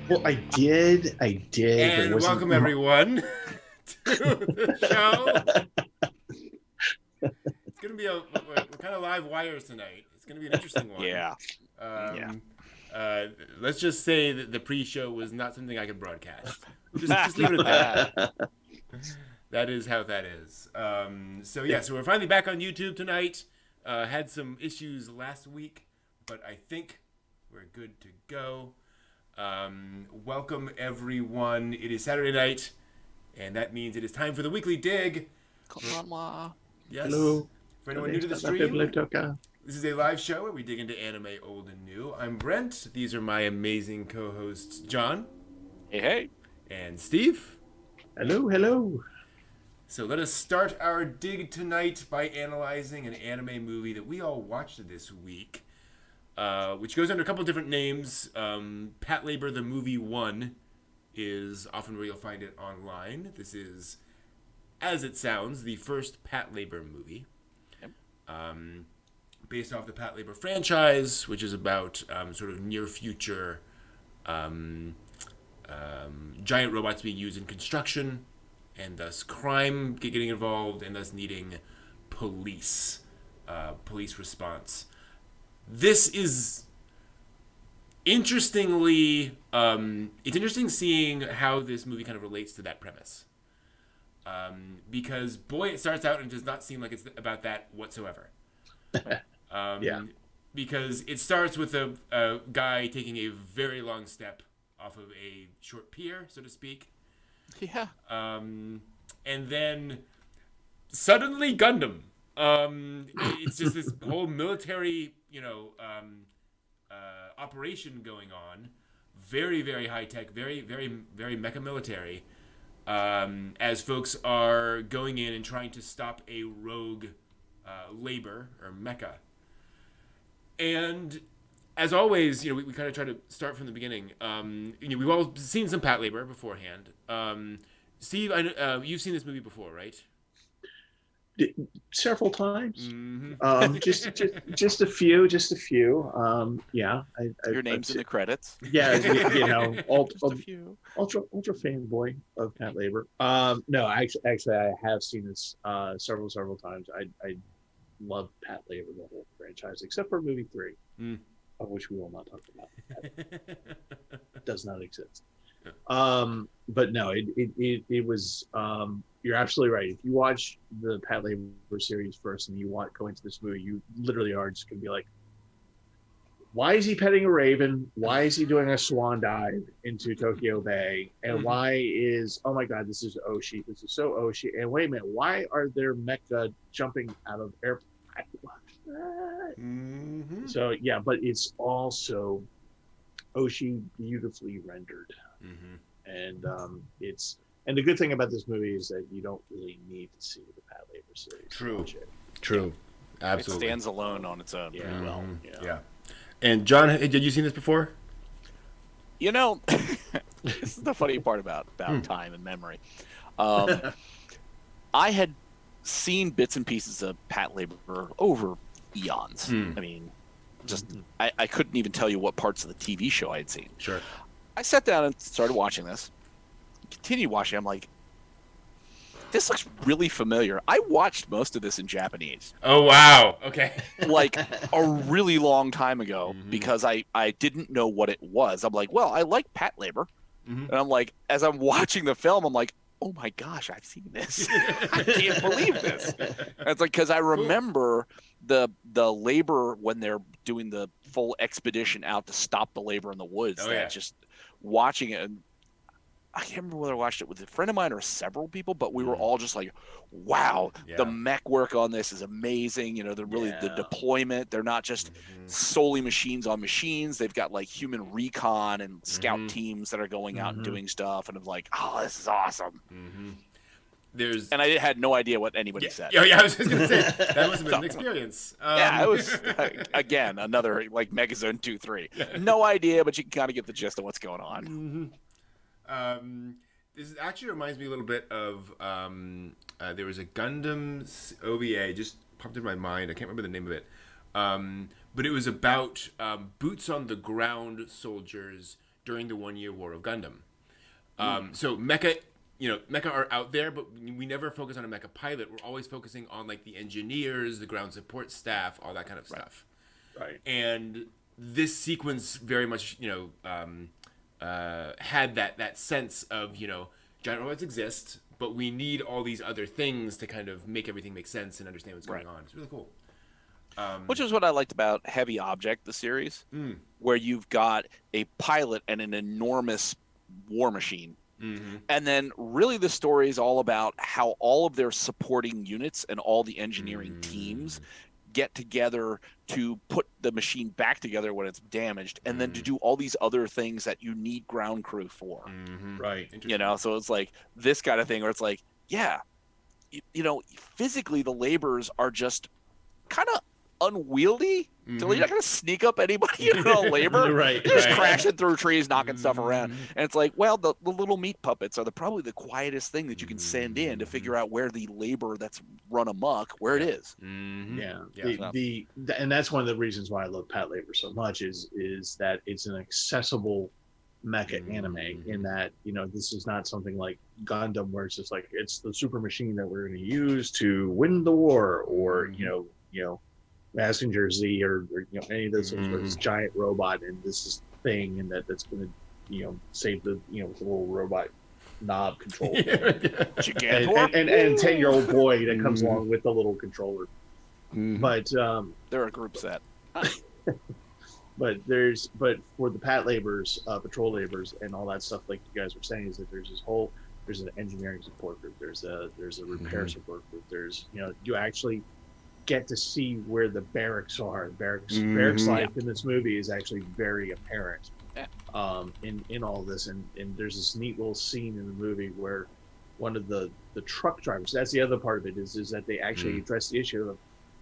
Well, I did, but it And wasn't. welcome everyone to the show. It's gonna be we're kind of live wires tonight. It's gonna be an interesting one. Yeah. Yeah. Um, let's just say that the pre-show was not something I could broadcast. We'll just leave it at that. That is how that is. So we're finally back on YouTube tonight. Had some issues last week, but I think we're good to go. Welcome everyone. It is Saturday night, and that means it is time for the weekly dig. Konbanwa. Yes. Hello. For anyone new to the stream, this is a live show where we dig into anime old and new. I'm Brent. These are my amazing co-hosts, John. Hey, hey. And Steve. Hello. So let us start our dig tonight by analyzing an anime movie that we all watched this week, which goes under a couple of different names. Patlabor the Movie 1 is often where you'll find it online. This is, as it sounds, the first Patlabor movie. Yep. Based off the Patlabor franchise, which is about sort of near future giant robots being used in construction, and thus crime getting involved, and thus needing police response. This is interestingly, it's interesting seeing how this movie kind of relates to that premise. Because boy, it starts out and does not seem like it's about that whatsoever. Yeah. Because it starts with a guy taking a very long step off of a short pier, so to speak. Yeah. And then suddenly Gundam. It's just this whole military, operation going on. Very, very high tech. Very, very, very mecha military. As folks are going in and trying to stop a rogue labor or mecha. And as always, we kind of try to start from the beginning. We've all seen some Patlabor beforehand. Steve, you've seen this movie before, right? Several times. Mm-hmm. Just a few. Yeah. Your name's in the credits. Yeah, Just a few. ultra fanboy of Patlabor. No, actually, I have seen this several times. I love Patlabor, the whole franchise, except for movie 3, of which we will not talk about. That does not exist. But no, it was. You're absolutely right. If you watch the Patlabor series first and you go into this movie, you literally are just gonna be like, why is he petting a raven? Why is he doing a swan dive into Tokyo Bay? And why is, oh my God, this is Oshii. This is so Oshii. And wait a minute, why are there mecha jumping out of airplanes? Mm-hmm. So yeah, but it's also Oshii beautifully rendered. Mm-hmm. And the good thing about this movie is that you don't really need to see the Patlabor series. True. Absolutely. It stands alone on its own pretty well. Yeah. And John, did you see this before? This is the funny part about time and memory. I had seen bits and pieces of Patlabor over eons. I mean, I couldn't even tell you what parts of the TV show I had seen. Sure. I sat down and started watching this. Continued watching. I'm like, this looks really familiar. I watched most of this in Japanese. Oh, wow. Okay. Like a really long time ago because I didn't know what it was. I'm like, well, I like Patlabor. And I'm like, as I'm watching the film, I'm like, oh my gosh, I've seen this. I can't believe this. And it's like, because I remember the labor when they're doing the full expedition out to stop the labor in the woods. Just watching it. And I can't remember whether I watched it with a friend of mine or several people, but we were all just like, wow, the mech work on this is amazing. The deployment, they're not just solely machines on machines. They've got like human recon and scout teams that are going out and doing stuff. And I'm like, oh, this is awesome. And I had no idea what anybody said. Yeah, I was just going to say, that must have been an experience. It was, again, another like Megazone 2-3. No idea, but you can kind of get the gist of what's going on. This actually reminds me a little bit of there was a Gundam OVA just popped in my mind. I can't remember the name of it, but it was about boots on the ground soldiers during the 1 Year War of Gundam. So mecha, mecha are out there, but we never focus on a mecha pilot. We're always focusing on like the engineers, the ground support staff, all that kind of stuff. Right. And this sequence very much, had that sense of, giant robots exist, but we need all these other things to kind of make everything make sense and understand what's going on. It's really cool. Which is what I liked about Heavy Object, the series, where you've got a pilot and an enormous war machine. And then really the story is all about how all of their supporting units and all the engineering teams get together to put the machine back together when it's damaged, and then to do all these other things that you need ground crew for. Right. So it's like this kind of thing where it's like, physically the laborers are just kind of unwieldy. So you're not going to sneak up anybody labor. Right. You're just crashing through trees, knocking stuff around. And it's like, well, the little meat puppets are probably the quietest thing that you can send in to figure out where the labor that's run amok, where it is. And that's one of the reasons why I love Patlabor so much is that it's an accessible mecha anime in that, this is not something like Gundam where it's just like, it's the super machine that we're going to use to win the war, or, Passenger Z or any of those things where it's giant robot and this is thing and that's going to save the the little robot knob control and 10-year-old boy that comes along with the little controller. But they're a group set. but for the patrol laborers and all that stuff, like you guys were saying, is that there's an engineering support group, there's a repair support group, there's you actually get to see where the barracks are. Barracks life in this movie is actually very apparent in all this, and there's this neat little scene in the movie where one of the truck drivers, that's the other part of it, is that they actually address the issue of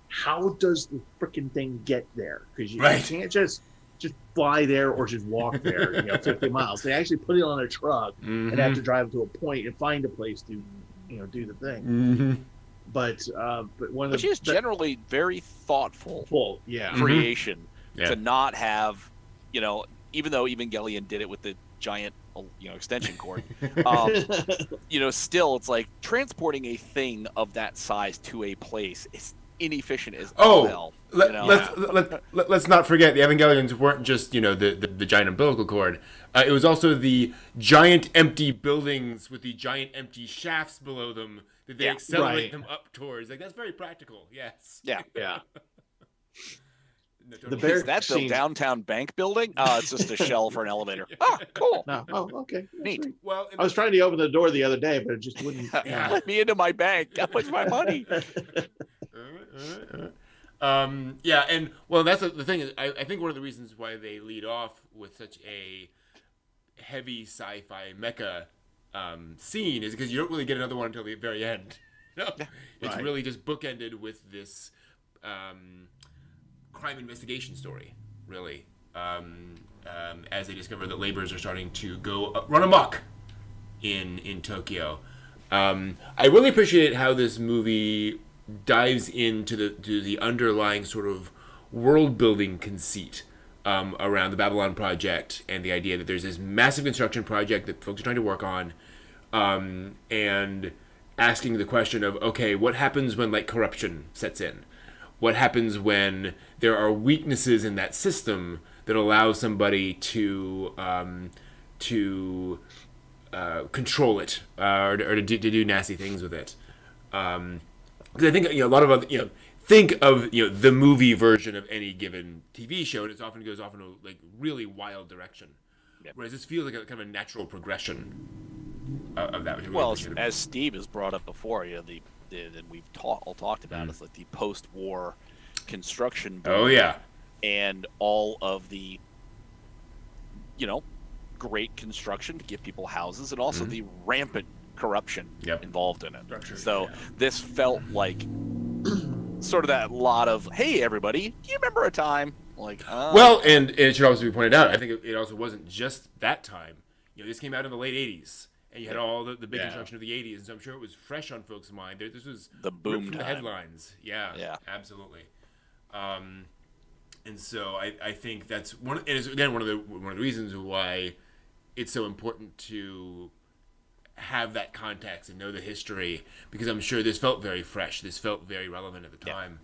how does the freaking thing get there, because you can't just fly there or just walk there 50 miles. They actually put it on a truck and have to drive to a point and find a place to do the thing. But one of which is generally very thoughtful creation to not have, even though Evangelion did it with the giant, extension cord, still it's like transporting a thing of that size to a place is inefficient as hell. Let's not forget the Evangelions weren't just the giant umbilical cord. It was also the giant empty buildings with the giant empty shafts below them that they accelerate them up towards. Like, that's very practical. Yes. Yeah. Is that the downtown bank building? It's just a shell for an elevator. Oh, cool. No. Oh, okay. Neat. Well, I was trying to open the door the other day, but it just wouldn't. Let me into my bank. That was my money. And well, that's the thing is, I think one of the reasons why they lead off with such a heavy sci-fi mecha scene is because you don't really get another one until the very end. It's really just bookended with this crime investigation story, really, as they discover that laborers are starting to go run amok in Tokyo. I really appreciate how this movie dives into the underlying sort of world building conceit around the Babylon Project and the idea that there's this massive construction project that folks are trying to work on, and asking the question of, okay, what happens when corruption sets in? What happens when there are weaknesses in that system that allow somebody to control it or to do nasty things with it? Because I think a lot of other, think of the movie version of any given TV show, and it often goes off in a really wild direction. Yep. Whereas this feels like a kind of a natural progression of that. Well, as Steve has brought up before, and we've all talked about, it's like the post-war construction boom. Oh yeah, and all of the great construction to give people houses, and also the rampant corruption involved in it. So this felt like sort of that lot of, hey everybody, do you remember a time well, and it should also be pointed out, I think it also wasn't just that time. This came out in the late 80s, and you had all the big construction of the 80s, and so I'm sure it was fresh on folks' mind. This was the boom from time. The headlines. Yeah, absolutely. And so I think that's one of the reasons why it's so important to have that context and know the history, because I'm sure this felt very fresh. This felt very relevant at the time.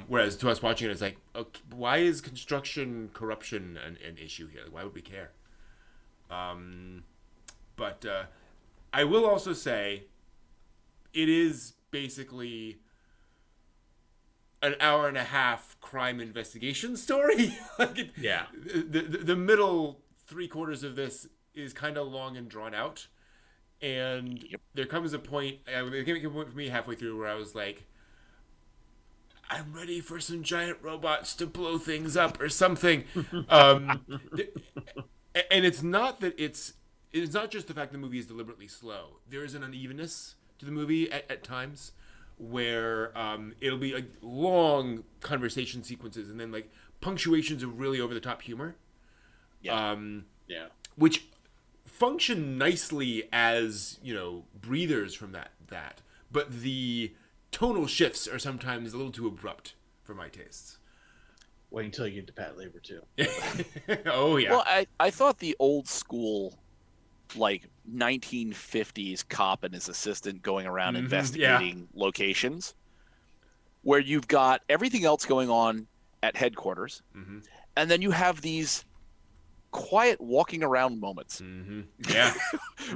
Whereas to us watching it, it's like, okay, why is construction corruption an issue here? Why would we care? But I will also say it is basically an hour and a half crime investigation story. The middle 3/4 of this is kind of long and drawn out. And there comes a point, there came a point for me halfway through where I was like, I'm ready for some giant robots to blow things up or something. And it's not that it's not just the fact the movie is deliberately slow. There is an unevenness to the movie at times where it'll be like long conversation sequences and then like punctuations of really over the top humor. Which function nicely as, breathers from that. But the tonal shifts are sometimes a little too abrupt for my tastes. Wait until you get to Patlabor too. Oh yeah. Well, I thought the old school, like 1950s cop and his assistant going around investigating locations, where you've got everything else going on at headquarters, and then you have these quiet walking around moments.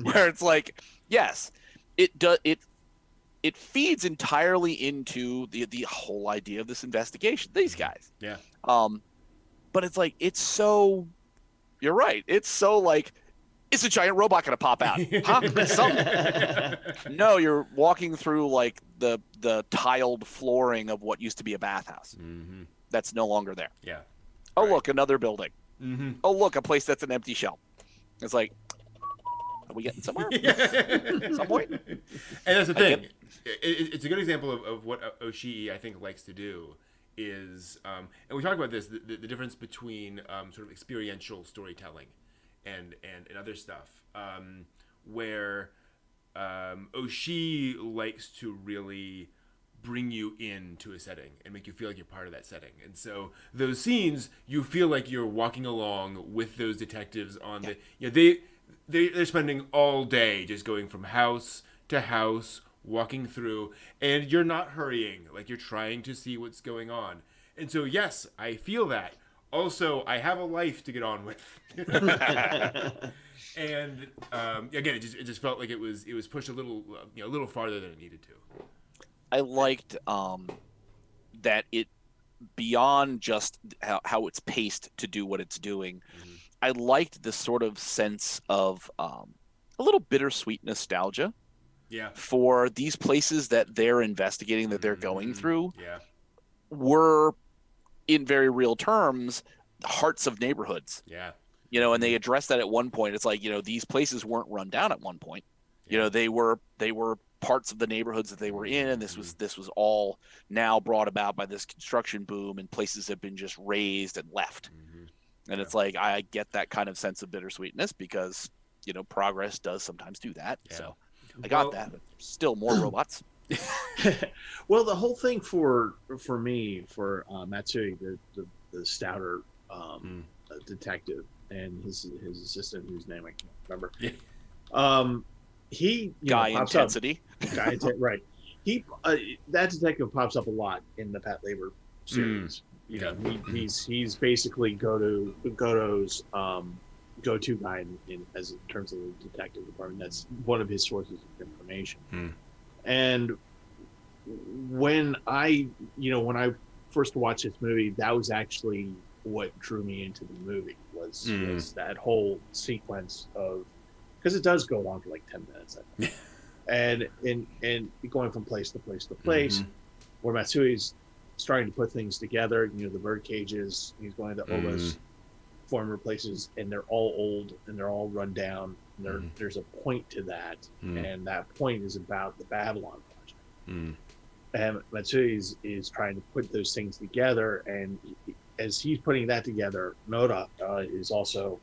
Where it's like, yes, it feeds entirely into the whole idea of this investigation, these guys. But it's like, it's so, you're right, it's so like, is a giant robot gonna pop out? No, you're walking through like the tiled flooring of what used to be a bathhouse. That's no longer there. Oh, look, another building. Oh, look, a place that's an empty shell. It's like, are we getting somewhere? At some point? And that's the thing. It's a good example of what Oshii, I think, likes to do is, and we talked about this, the difference between sort of experiential storytelling and other stuff, where Oshii likes to really bring you into a setting and make you feel like you're part of that setting. And so those scenes, you feel like you're walking along with those detectives on they're spending all day just going from house to house, walking through, and you're not hurrying, like you're trying to see what's going on. And so yes, I feel that. Also, I have a life to get on with. And again, it just felt like it was pushed a little farther than it needed to. I liked that it, beyond just how it's paced to do what it's doing, I liked this sort of sense of a little bittersweet nostalgia for these places that they're investigating, that they're going through, were, in very real terms, hearts of neighborhoods. And they addressed that at one point. It's like, these places weren't run down at one point. They were parts of the neighborhoods that they were in, and this was all now brought about by this construction boom, and places have been just razed and left. And it's like, I get that kind of sense of bittersweetness because progress does sometimes do that. So I got that, but still more robots. Well, the whole thing for me, for Matsui, the stouter detective, and his assistant, whose name I can't remember. He Guy pops Intensity. Up, right. He that detective pops up a lot in the Patlabor series. He's basically Goto's go-to guy in terms of the detective department. That's one of his sources of information. And when I first watched this movie, that was actually what drew me into the movie was that whole sequence of, because it does go on for like 10 minutes, I think. and going from place to place to place, where Matsui's starting to put things together. The bird cages. He's going to all those former places, and they're all old and they're all run down. And there's a point to that, and that point is about the Babylon Project. And Matsui is trying to put those things together, and as he's putting that together, Noda is also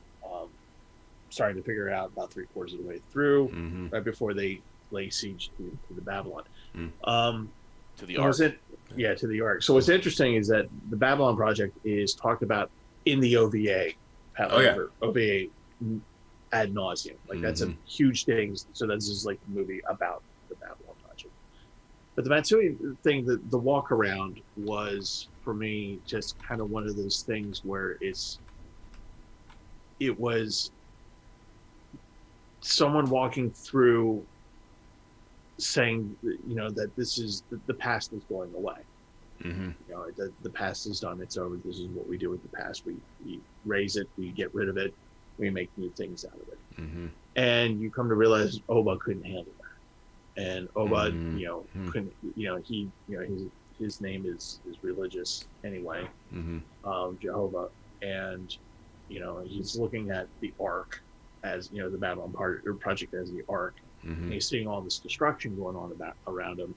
starting to figure it out about 3/4 of the way through, right before they lay siege to the Babylon. To the Ark. To the Ark. So what's interesting is that the Babylon Project is talked about in the OVA. OVA ad nauseum. Like that's a huge thing. So this is like a movie about the Babylon Project. But the Matsui thing, the walk around was for me just kind of one of those things where it was someone walking through saying, you know, that this is the past is going away. You know, the past is done. It's over. This is what we do with the past. We raise it. We get rid of it. We make new things out of it. And you come to realize Oba couldn't handle that. And Oba, you know, couldn't, you know, he, you know, his name is religious anyway, Jehovah. And, you know, he's looking at the Ark as, you know, the Babylon Project as the Ark. And he's seeing all this destruction going on around him.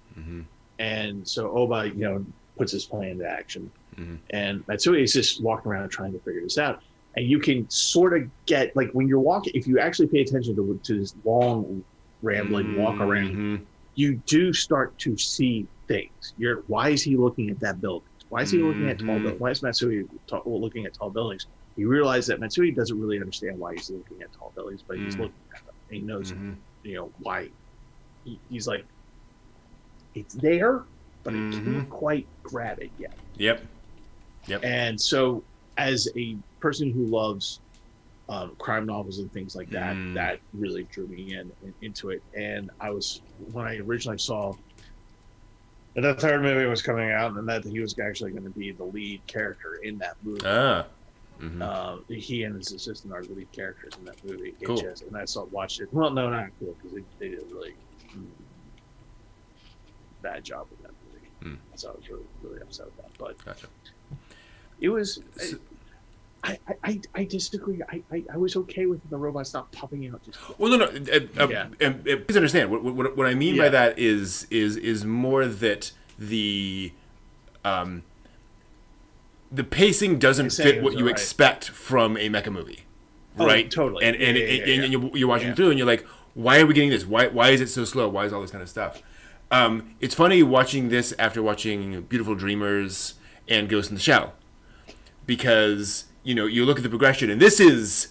And so Oba, you know, puts his plan into action. And Matsui is just walking around trying to figure this out. And you can sort of get, like, when you're walking, if you actually pay attention to this long, rambling walk around, you do start to see things. Why is he looking at that building? Why is he looking at tall buildings? Why is Matsui looking at tall buildings? You realize that Matsui doesn't really understand why he's looking at tall buildings, but he's looking at them. And he knows, you know, why. He's like, it's there, but I can't quite grab it yet. Yep. And so, as a person who loves crime novels and things like that, that really drew me into it. And when I originally saw that the third movie was coming out, and that he was actually going to be the lead character in that movie. He and his assistant are the lead characters in that movie. Cool. And I watched it. Well, no, not cool, because they did a really bad job with that movie. So I was really, really upset with that. But gotcha. It was. I disagree. I was okay with the robots not popping out. Well, no. Please understand. What I mean by that is more that the pacing doesn't fit what you expect from a mecha movie, right? Totally. And you're watching through, and you're like, why are we getting this? Why is it so slow? Why is all this kind of stuff? It's funny watching this after watching Beautiful Dreamers and Ghost in the Shell, because you know, you look at the progression, and this is,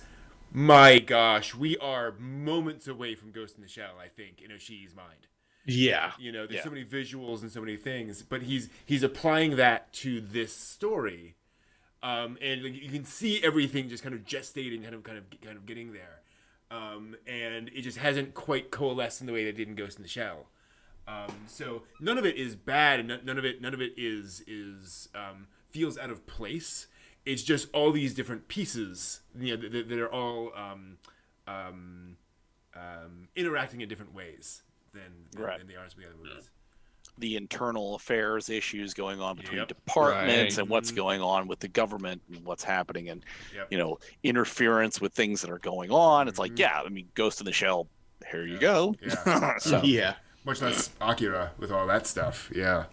my gosh, we are moments away from Ghost in the Shell, I think, in Oshii's mind. Yeah. You know, there's so many visuals and so many things, but he's applying that to this story. And you can see everything just kind of gestating, kind of getting there. And it just hasn't quite coalesced in the way that it did in Ghost in the Shell. So none of it is bad, and none of it is feels out of place. It's just all these different pieces, you know, that are all interacting in different ways than they are in the other movies. The internal affairs issues going on between departments and what's going on with the government and what's happening, and you know, interference with things that are going on. It's like, I mean, Ghost in the Shell. Here you go. So, much less Akira with all that stuff. Oh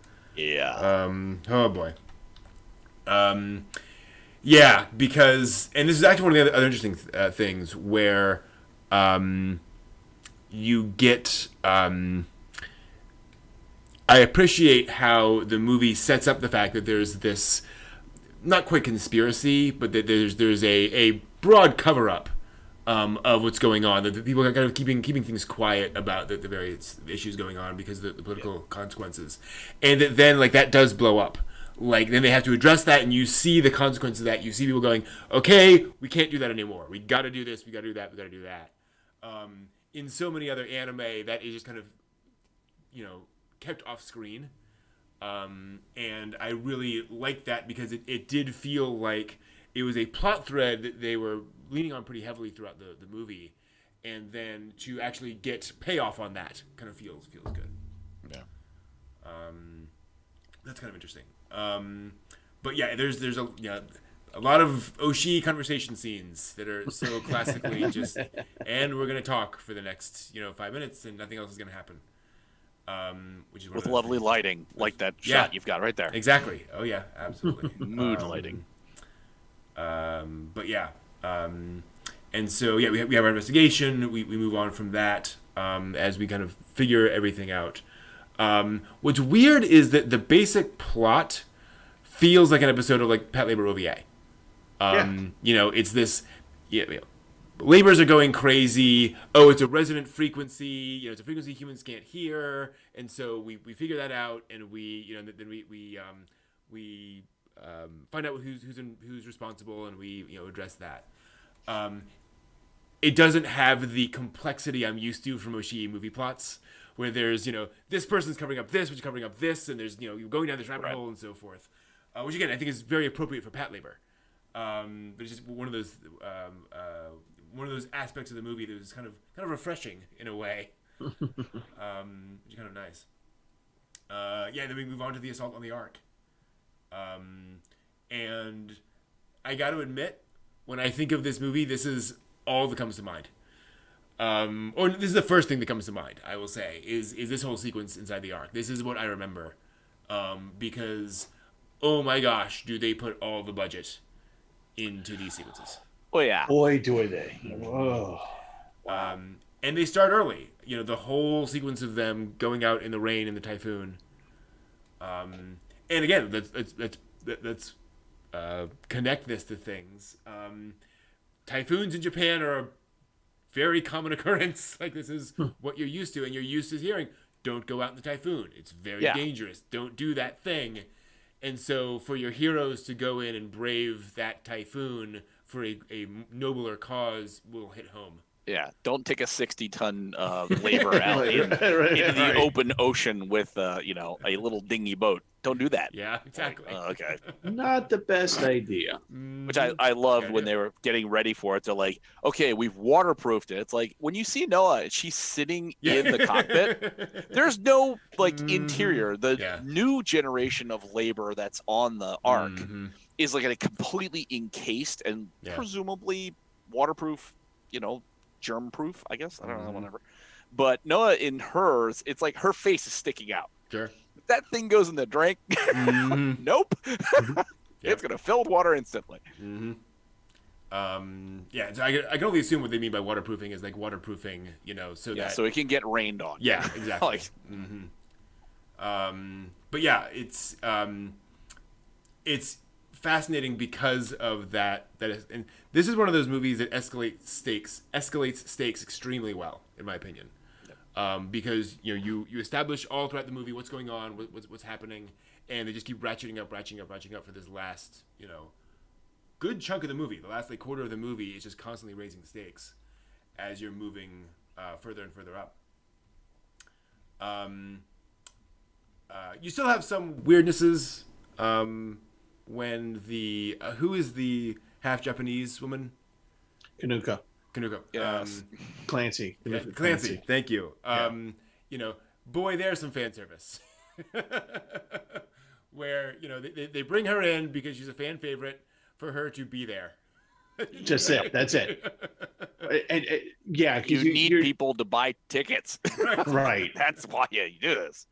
boy. Yeah, because, and this is actually one of the other interesting things where you get, I appreciate how the movie sets up the fact that there's this, not quite conspiracy, but that there's a broad cover-up of what's going on, that the people are kind of keeping things quiet about the various issues going on because of the political consequences. And then, like, that does blow up. Like, then they have to address that, and you see the consequences of that. You see people going, okay, we can't do that anymore. We got to do this. We got to do that. We got to do that. In so many other anime, that is just kind of, you know, kept off screen. And I really liked that because it did feel like it was a plot thread that they were leaning on pretty heavily throughout the movie. And then to actually get payoff on that kind of feels good. Yeah. That's kind of interesting. But yeah, there's a lot of Oshii conversation scenes that are so classically just, and we're gonna talk for the next 5 minutes and nothing else is gonna happen. Which is with lovely lighting, like that shot you've got right there. Exactly. Oh yeah, absolutely. Mood lighting. But yeah, and so we have our investigation. We move on from that as we kind of figure everything out. What's weird is that the basic plot feels like an episode of like Patlabor OVA. You know, it's this laborers are going crazy. Oh, it's a resonant frequency. You know, it's a frequency humans can't hear, and so we figure that out, and then we find out who's responsible, and we address that. It doesn't have the complexity I'm used to from Oshii movie plots, where there's this person's covering up this, which is covering up this, and there's you're going down this rabbit hole and so forth, which again I think is very appropriate for Patlabor. But it's just one of those aspects of the movie that was kind of refreshing in a way, which is kind of nice. Then we move on to the assault on the Ark, and I got to admit, when I think of this movie, this is all that comes to mind. Or this is the first thing that comes to mind, I will say, is this whole sequence inside the Ark. This is what I remember, because oh my gosh, do they put all the budget into these sequences. Oh yeah. Boy, do they. Whoa. Wow. And they start early. The whole sequence of them going out in the rain in the typhoon. And again, let's connect this to things. Typhoons in Japan are a very common occurrence. Like, this is what you're used to, and you're used to hearing, don't go out in the typhoon. It's very dangerous. Don't do that thing. And so for your heroes to go in and brave that typhoon for a nobler cause will hit home. Yeah, don't take a 60-ton labor out into the open ocean with a little dinghy boat. Don't do that. Yeah, exactly. Okay. Not the best idea. Which I loved when they were getting ready for it. They're like, okay, we've waterproofed it. It's like when you see Noah, she's sitting in the cockpit. There's no interior. The new generation of labor that's on the Ark is like a completely encased and presumably waterproof, germ-proof, I guess. I don't know, whatever. But Noah, in hers, it's like her face is sticking out. Sure. If that thing goes in the drink, nope. It's going to fill with water instantly. So I can only assume what they mean by waterproofing is like waterproofing, so it can get rained on. Yeah, exactly. But yeah, it's fascinating because of that. And this is one of those movies that escalates stakes extremely well, in my opinion. Because you establish all throughout the movie what's going on, what's happening, and they just keep ratcheting up for this last good chunk of the movie. The last quarter of the movie is just constantly raising the stakes as you're moving further and further up. You still have some weirdnesses when the who is the half Japanese woman? Kanuka. Yes. Clancy. Clancy. Thank you. Boy, there's some fan service. Where, they bring her in because she's a fan favorite for her to be there. Just it. That's it. You need people to buy tickets. Right. That's why you do this.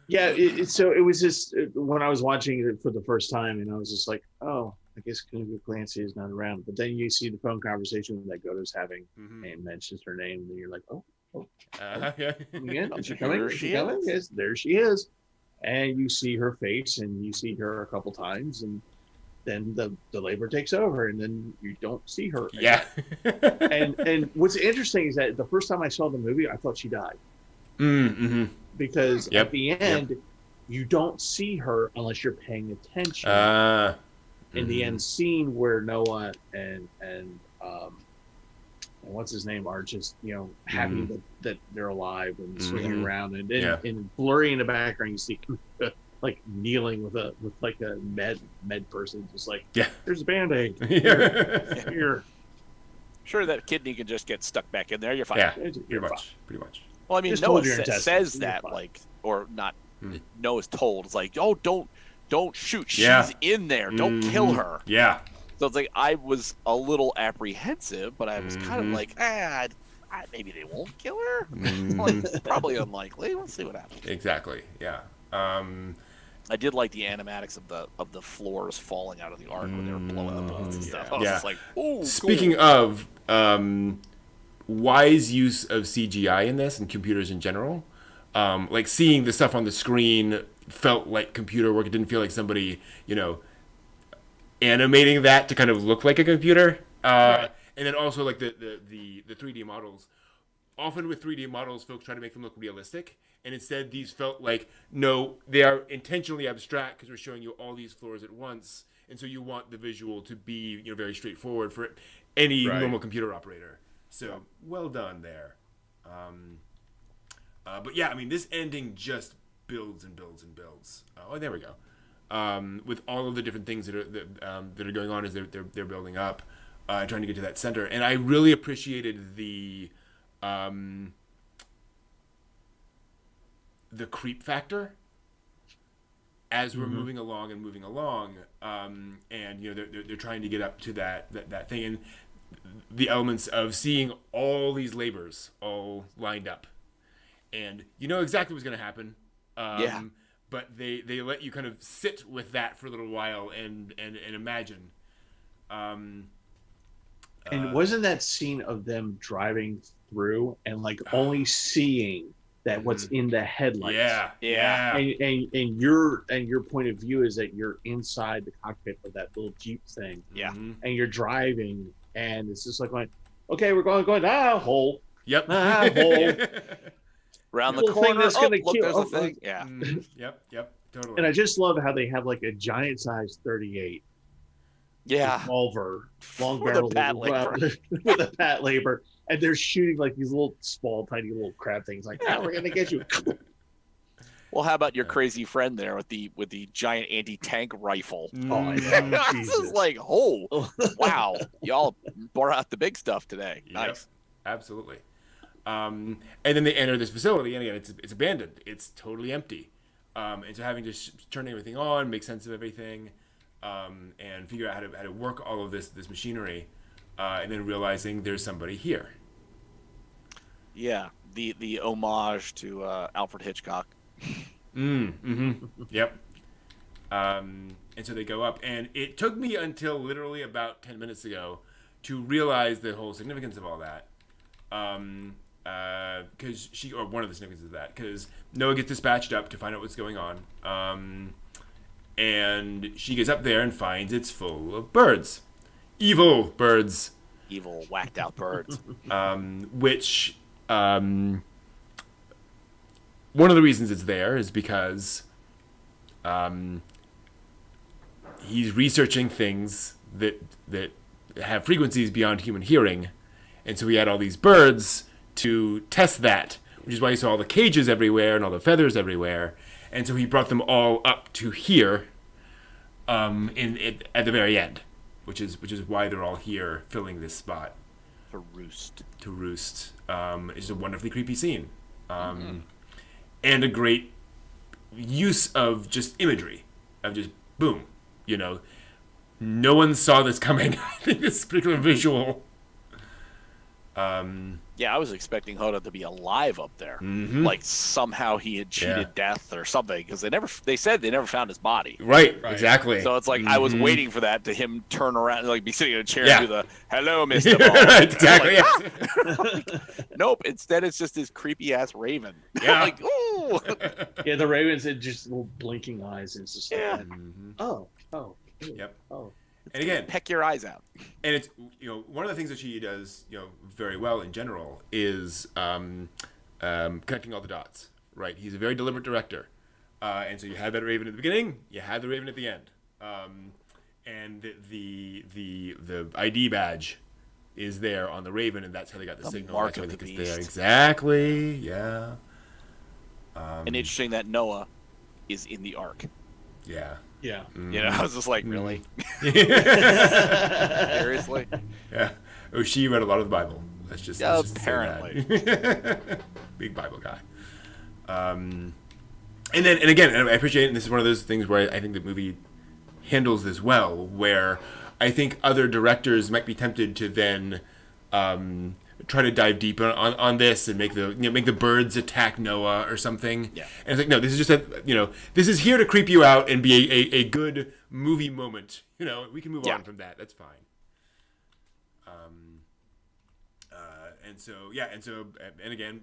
Yeah. So it was just when I was watching it for the first time, and I was just like, oh, I guess Clancy is not around. But then you see the phone conversation that Goto's having and mentions her name, and you're like, oh. Is she coming? Yes, there she is. And you see her face, and you see her a couple times, and then the labor takes over, and then you don't see her. Yeah. and what's interesting is that the first time I saw the movie, I thought she died. Because at the end, you don't see her unless you're paying attention. In the end scene where Noah and what's his name are just happy that they're alive and swinging around, and in blurry in the background you see like kneeling with a med person, just like there's a Band-Aid. Here. Sure, that kidney can just get stuck back in there. You're fine. Yeah, pretty much. Well, I mean, Noah says that or not. Noah's told, it's like, oh, don't shoot. She's in there. Don't kill her. Yeah. So it's like I was a little apprehensive, but I was kind of like, maybe they won't kill her. It's probably unlikely. We'll see what happens. Exactly. Yeah. I did like the animatics of the floors falling out of the Ark when they were blowing the bolts and stuff. I was just like, oh. Speaking of wise use of CGI in this and computers in general, like seeing the stuff on the screen felt like computer work. It didn't feel like somebody, animating that to kind of look like a computer. And then also like the 3D models. Often with 3D models, folks try to make them look realistic, and instead these felt like, no, they are intentionally abstract because we're showing you all these floors at once, and so you want the visual to be, you know, very straightforward for any normal computer operator. So well done there. But yeah, I mean, this ending just builds and builds and builds. Oh, there we go. With all of the different things that are going on as they're building up, trying to get to that center, and I really appreciated the creep factor as we're moving along, and you know they're trying to get up to that thing, and the elements of seeing all these labors all lined up, and you know exactly what's going to happen. But they let you kind of sit with that for a little while and imagine. And wasn't that scene of them driving through and like only seeing that what's in the headlights? Yeah. And your point of view is that you're inside the cockpit of that little Jeep thing. Yeah. And you're driving, and it's just like going, okay, we're going hole. Yep. Hole. Around the corner. That's gonna look, kill. there's a thing. Yeah. Yep. Totally. And I just love how they have like a giant size 38. Yeah. Revolver, long With barrel a Patlabor. with a Patlabor, and they're shooting like these little small, tiny little crab things. Like, we're gonna get you. Well, how about your crazy friend there with the giant anti-tank rifle? Oh, yeah. This is like, wow, y'all brought out the big stuff today. Yep. Nice. Absolutely. And then they enter this facility, and again, it's abandoned. It's totally empty. And so having to turn everything on, make sense of everything, and figure out how to work all of this machinery, and then realizing there's somebody here. Yeah, the homage to Alfred Hitchcock. Yep. And so they go up, and it took me until literally about 10 minutes ago to realize the whole significance of all that. Because one of the significances of that, because Noah gets dispatched up to find out what's going on. And she gets up there and finds it's full of birds. Evil birds. Evil, whacked out birds. Which, one of the reasons it's there is because he's researching things that have frequencies beyond human hearing. And so he had all these birds to test that, which is why you saw all the cages everywhere and all the feathers everywhere. And so he brought them all up to here at the very end, which is why they're all here filling this spot. To roost. It's a wonderfully creepy scene. And a great use of just imagery, of just boom, you know. No one saw this coming. I think this particular visual. Yeah, I was expecting Hoda to be alive up there. Like somehow he had cheated death or something, because they said they never found his body. Right. Exactly. So it's like I was waiting for that, to him turn around and like be sitting in a chair and do the "Hello, Mr. Ball." Exactly. Like, nope. Instead, it's just this creepy ass raven. Yeah. Like, ooh. Yeah, the ravens had just little blinking eyes, and it's just like, oh. Yep. Oh. And again, peck your eyes out. And it's, you know, one of the things that she does, you know, very well in general is connecting all the dots. Right. He's a very deliberate director, and so you had that raven at the beginning, you had the raven at the end, and the ID badge is there on the raven, and that's how they got the signal. Mark that's of how the it's beast. there. Exactly. Yeah. And interesting that Noah is in the Ark. Yeah. Yeah. You know, I was just like, really? Seriously? Yeah. Oshii read a lot of the Bible. Let's just apparently. say that. Big Bible guy. And again, I appreciate it, and this is one of those things where I think the movie handles this well, where I think other directors might be tempted to then try to dive deeper on this and make the birds attack Noah or something. Yeah. And it's like, no, this is just this is here to creep you out and be a good movie moment. You know, we can move on from that. That's fine. And again,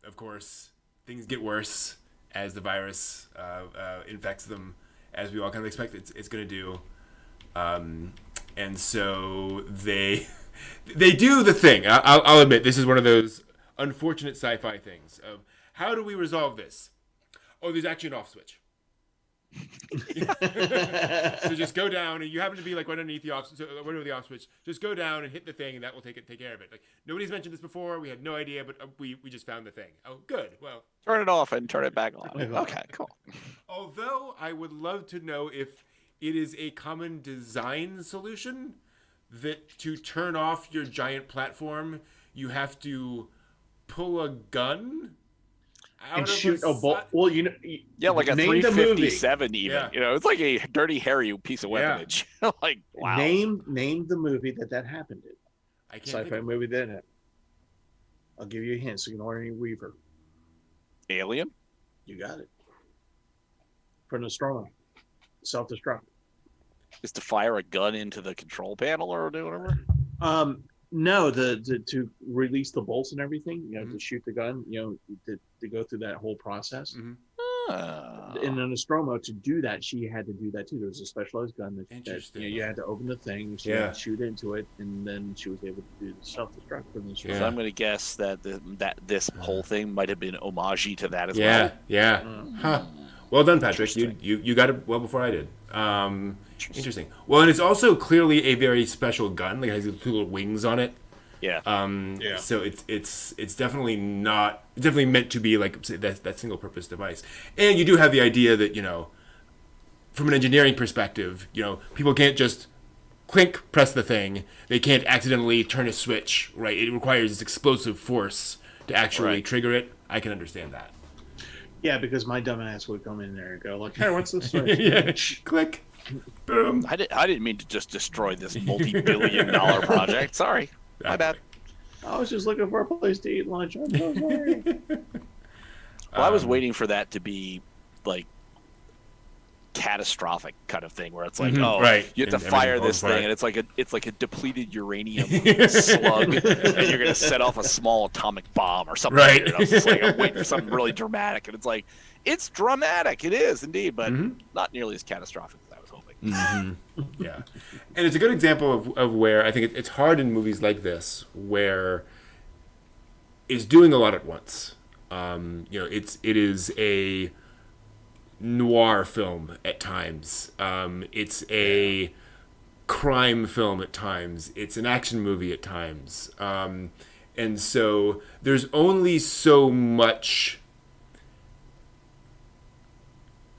of course, things get worse as the virus infects them, as we all kind of expect it's going to do. And so they They do the thing. I'll admit, this is one of those unfortunate sci-fi things of how do we resolve this? Oh, there's actually an off switch. So just go down, and you happen to be like right underneath the off switch. Just go down and hit the thing, and that will take care of it. Like nobody's mentioned this before. We had no idea, but we just found the thing. Oh, good. Well, turn it off and turn it back on. Okay, cool. Although I would love to know if it is a common design solution that to turn off your giant platform, you have to pull a gun out and of shoot a bolt. Well, like a name 357 even. Yeah. You know, it's like a Dirty Harry piece of weaponage. Like, wow. Name the movie that happened in. I can't Sci-fi movie that happened. I'll give you a hint. Sigourney Weaver. Alien. You got it. For Nostromo. Self-destruct. Is to fire a gun into the control panel or whatever? No, to release the bolts and everything, to shoot the gun, to go through that whole process. Mm-hmm. In a Nostromo, to do that, she had to do that too. There was a specialized gun that you had to open the thing, she had to shoot into it, and then she was able to do the self-destruct for the Nostromo. So I'm going to guess that this whole thing might have been homage to that as well. Yeah, yeah. Huh. Well done, Patrick. You got it well before I did. Interesting. Well, and it's also clearly a very special gun. Like it has these two little wings on it. Yeah. So it's definitely not. It's definitely meant to be like that single purpose device. And you do have the idea that from an engineering perspective, people can't just clink press the thing. They can't accidentally turn a switch. Right. It requires this explosive force to actually trigger it. I can understand that. Yeah, because my dumb ass would come in there and go like, "Hey, what's this switch?" Click. Boom. I didn't mean to just destroy this multi-billion-dollar project. Sorry, my bad. I was just looking for a place to eat lunch. I'm so sorry. Well, I was waiting for that to be like catastrophic kind of thing, where it's like, you have to fire this thing, and it's like a depleted uranium slug, and you're gonna set off a small atomic bomb or something. Right. I was just like, I'm waiting for something really dramatic, and it's like, it's dramatic. It is indeed, but not nearly as catastrophic as I was hoping. Mm-hmm. Yeah, and it's a good example of where I think it's hard in movies like this, where it's doing a lot at once. It is a noir film at times. It's a crime film at times. It's an action movie at times. And so there's only so much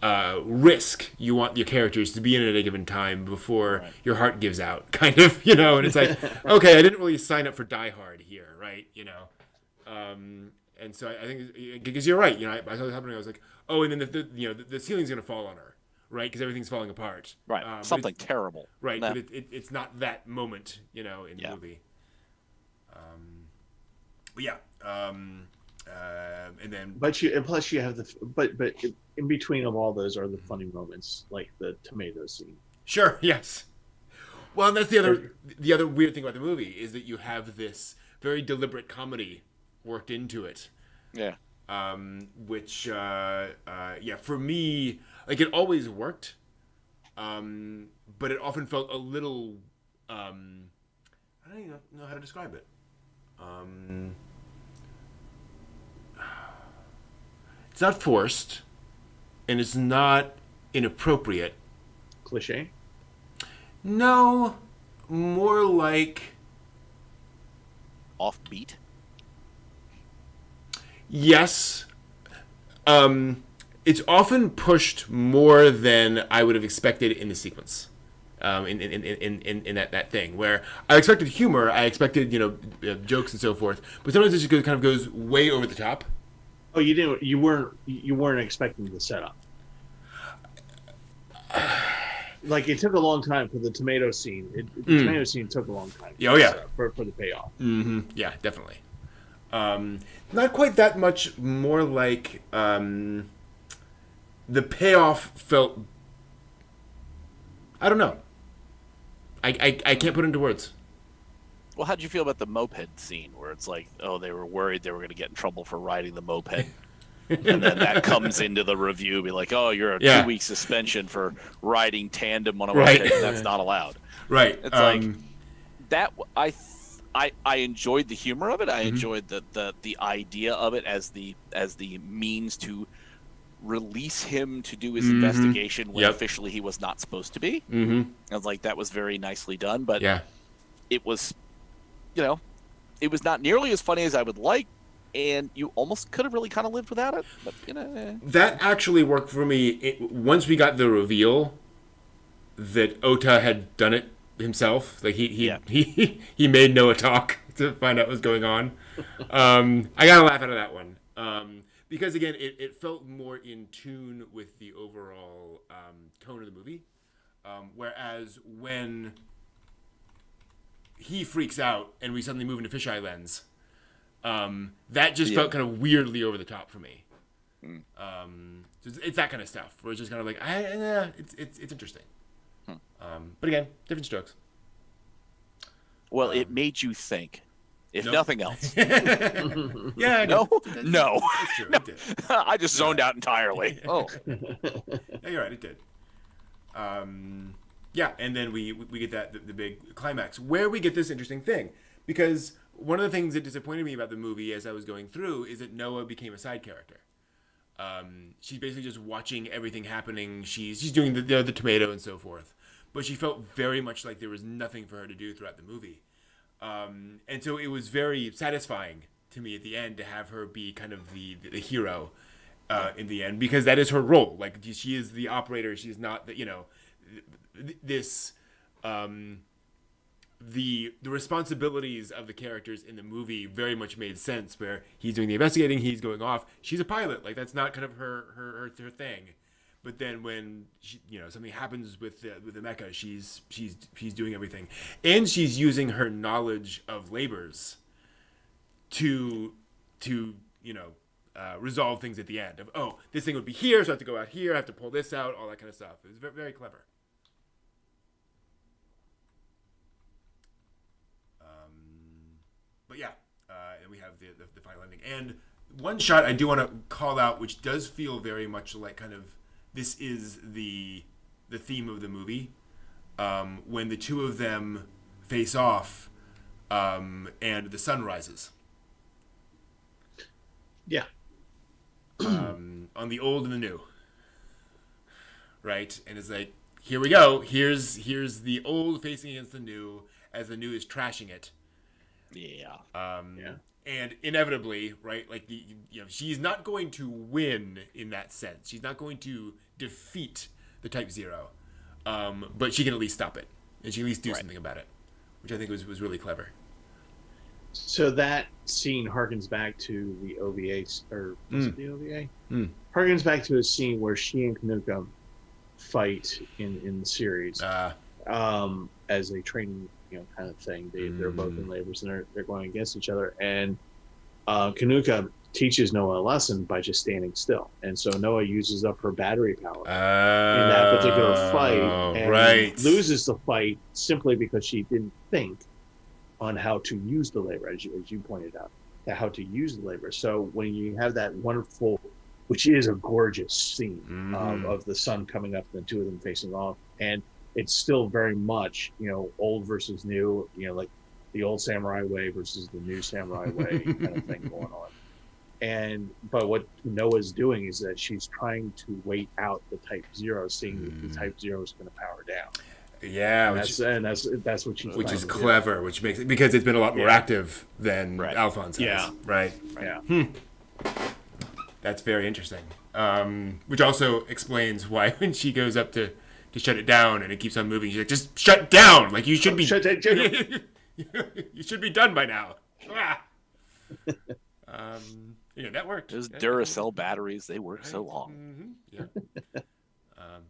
risk you want your characters to be in at a given time before your heart gives out, kind of, and it's like, okay, I didn't really sign up for Die Hard here, right? And so I think, because you're right, I saw this happening, I was like, oh, and then the ceiling's going to fall on her, right? Because everything's falling apart. Right, something terrible. Right, but it's not that moment, in the movie. But yeah, and then... But plus you have but in between of all those are the funny moments, like the tomato scene. Sure, yes. Well, and that's the other weird thing about the movie, is that you have this very deliberate comedy worked into it. Yeah. Which for me, like, it always worked, but it often felt a little, I don't even know how to describe it. It's not forced, and it's not inappropriate. Cliche? No, more like... offbeat? Yes. It's often pushed more than I would have expected in the sequence. In that thing where I expected humor, I expected jokes and so forth, but sometimes it just kind of goes way over the top. Oh, you didn't? You weren't expecting the setup. Like, it took a long time for the tomato scene. The tomato scene took a long time. For the payoff. Mm-hmm. Yeah, definitely. Not quite that much more like the payoff felt. I don't know. I can't put it into words. Well, how'd you feel about the moped scene where it's like, oh, they were worried they were going to get in trouble for riding the moped, and then that comes into the review, be like, oh, you're a 2-week suspension for riding tandem on a moped, and that's not allowed. Right. It's like that. I I enjoyed the humor of it. I enjoyed the idea of it as the means to release him to do his investigation when officially he was not supposed to be. I was like, that was very nicely done, but it was, it was not nearly as funny as I would like, and you almost could have really kind of lived without it. But that actually worked for me once we got the reveal that Ota had done it himself. Like he made Noah talk to find out what was going on. I got a laugh out of that one. Because, again, it felt more in tune with the overall tone of the movie. Whereas when he freaks out and we suddenly move into Fisheye Lens, that just felt kind of weirdly over the top for me. So it's that kind of stuff where it's just kind of like, it's interesting. But, again, different strokes. Well, it made you think. If nothing else. Yeah. No. That's true. It did. I just zoned out entirely. Oh. Yeah, you're right. It did. And then we get the big climax where we get this interesting thing, because one of the things that disappointed me about the movie as I was going through is that Noah became a side character. She's basically just watching everything happening. She's doing the tomato and so forth, but she felt very much like there was nothing for her to do throughout the movie. And so it was very satisfying to me at the end to have her be kind of the hero in the end, because that is her role. Like, she is the operator. She's not this the responsibilities of the characters in the movie very much made sense, where he's doing the investigating, he's going off. She's a pilot. Like, that's not kind of her thing. But then when something happens with the mecha, she's doing everything, and she's using her knowledge of labors to resolve things at the end. Of this thing would be here, so I have to go out here, I have to pull this out, all that kind of stuff. It was very, very clever. But yeah, and we have the final ending, and one shot I do want to call out, which does feel very much like kind of. This is the theme of the movie, when the two of them face off, and the sun rises. Yeah. On the old and the new. Right? And it's like, here we go. Here's the old facing against the new, as the new is trashing it. Yeah. And inevitably, right, like she's not going to win in that sense. She's not going to defeat the Type Zero, but she can at least stop it, and she can at least do something about it, which I think was really clever. So that scene harkens back to the OVA, or was it the OVA? Harkens back to a scene where she and Kanuka fight in the series as a training kind of thing. They're both in labors, and they're going against each other, and Kanuka teaches Noah a lesson by just standing still, and so Noah uses up her battery power in that particular fight, and loses the fight simply because she didn't think on how to use the labor, as you pointed out, how to use the labor. So when you have that wonderful, which is a gorgeous scene of the sun coming up and the two of them facing off, and it's still very much, old versus new, like the old samurai way versus the new samurai way kind of thing going on. But what Noah's doing is that she's trying to wait out the Type Zero, seeing that the Type Zero is going to power down. Yeah, that's what she's which is clever, which makes it, because it's been a lot more active than Alphonse has. Yeah. Right. Yeah. That's very interesting. Which also explains why when she goes up to shut it down and it keeps on moving, she's like, just shut down. Like, you should be you should be done by now. That worked. Those Duracell batteries, they work so long. Yeah.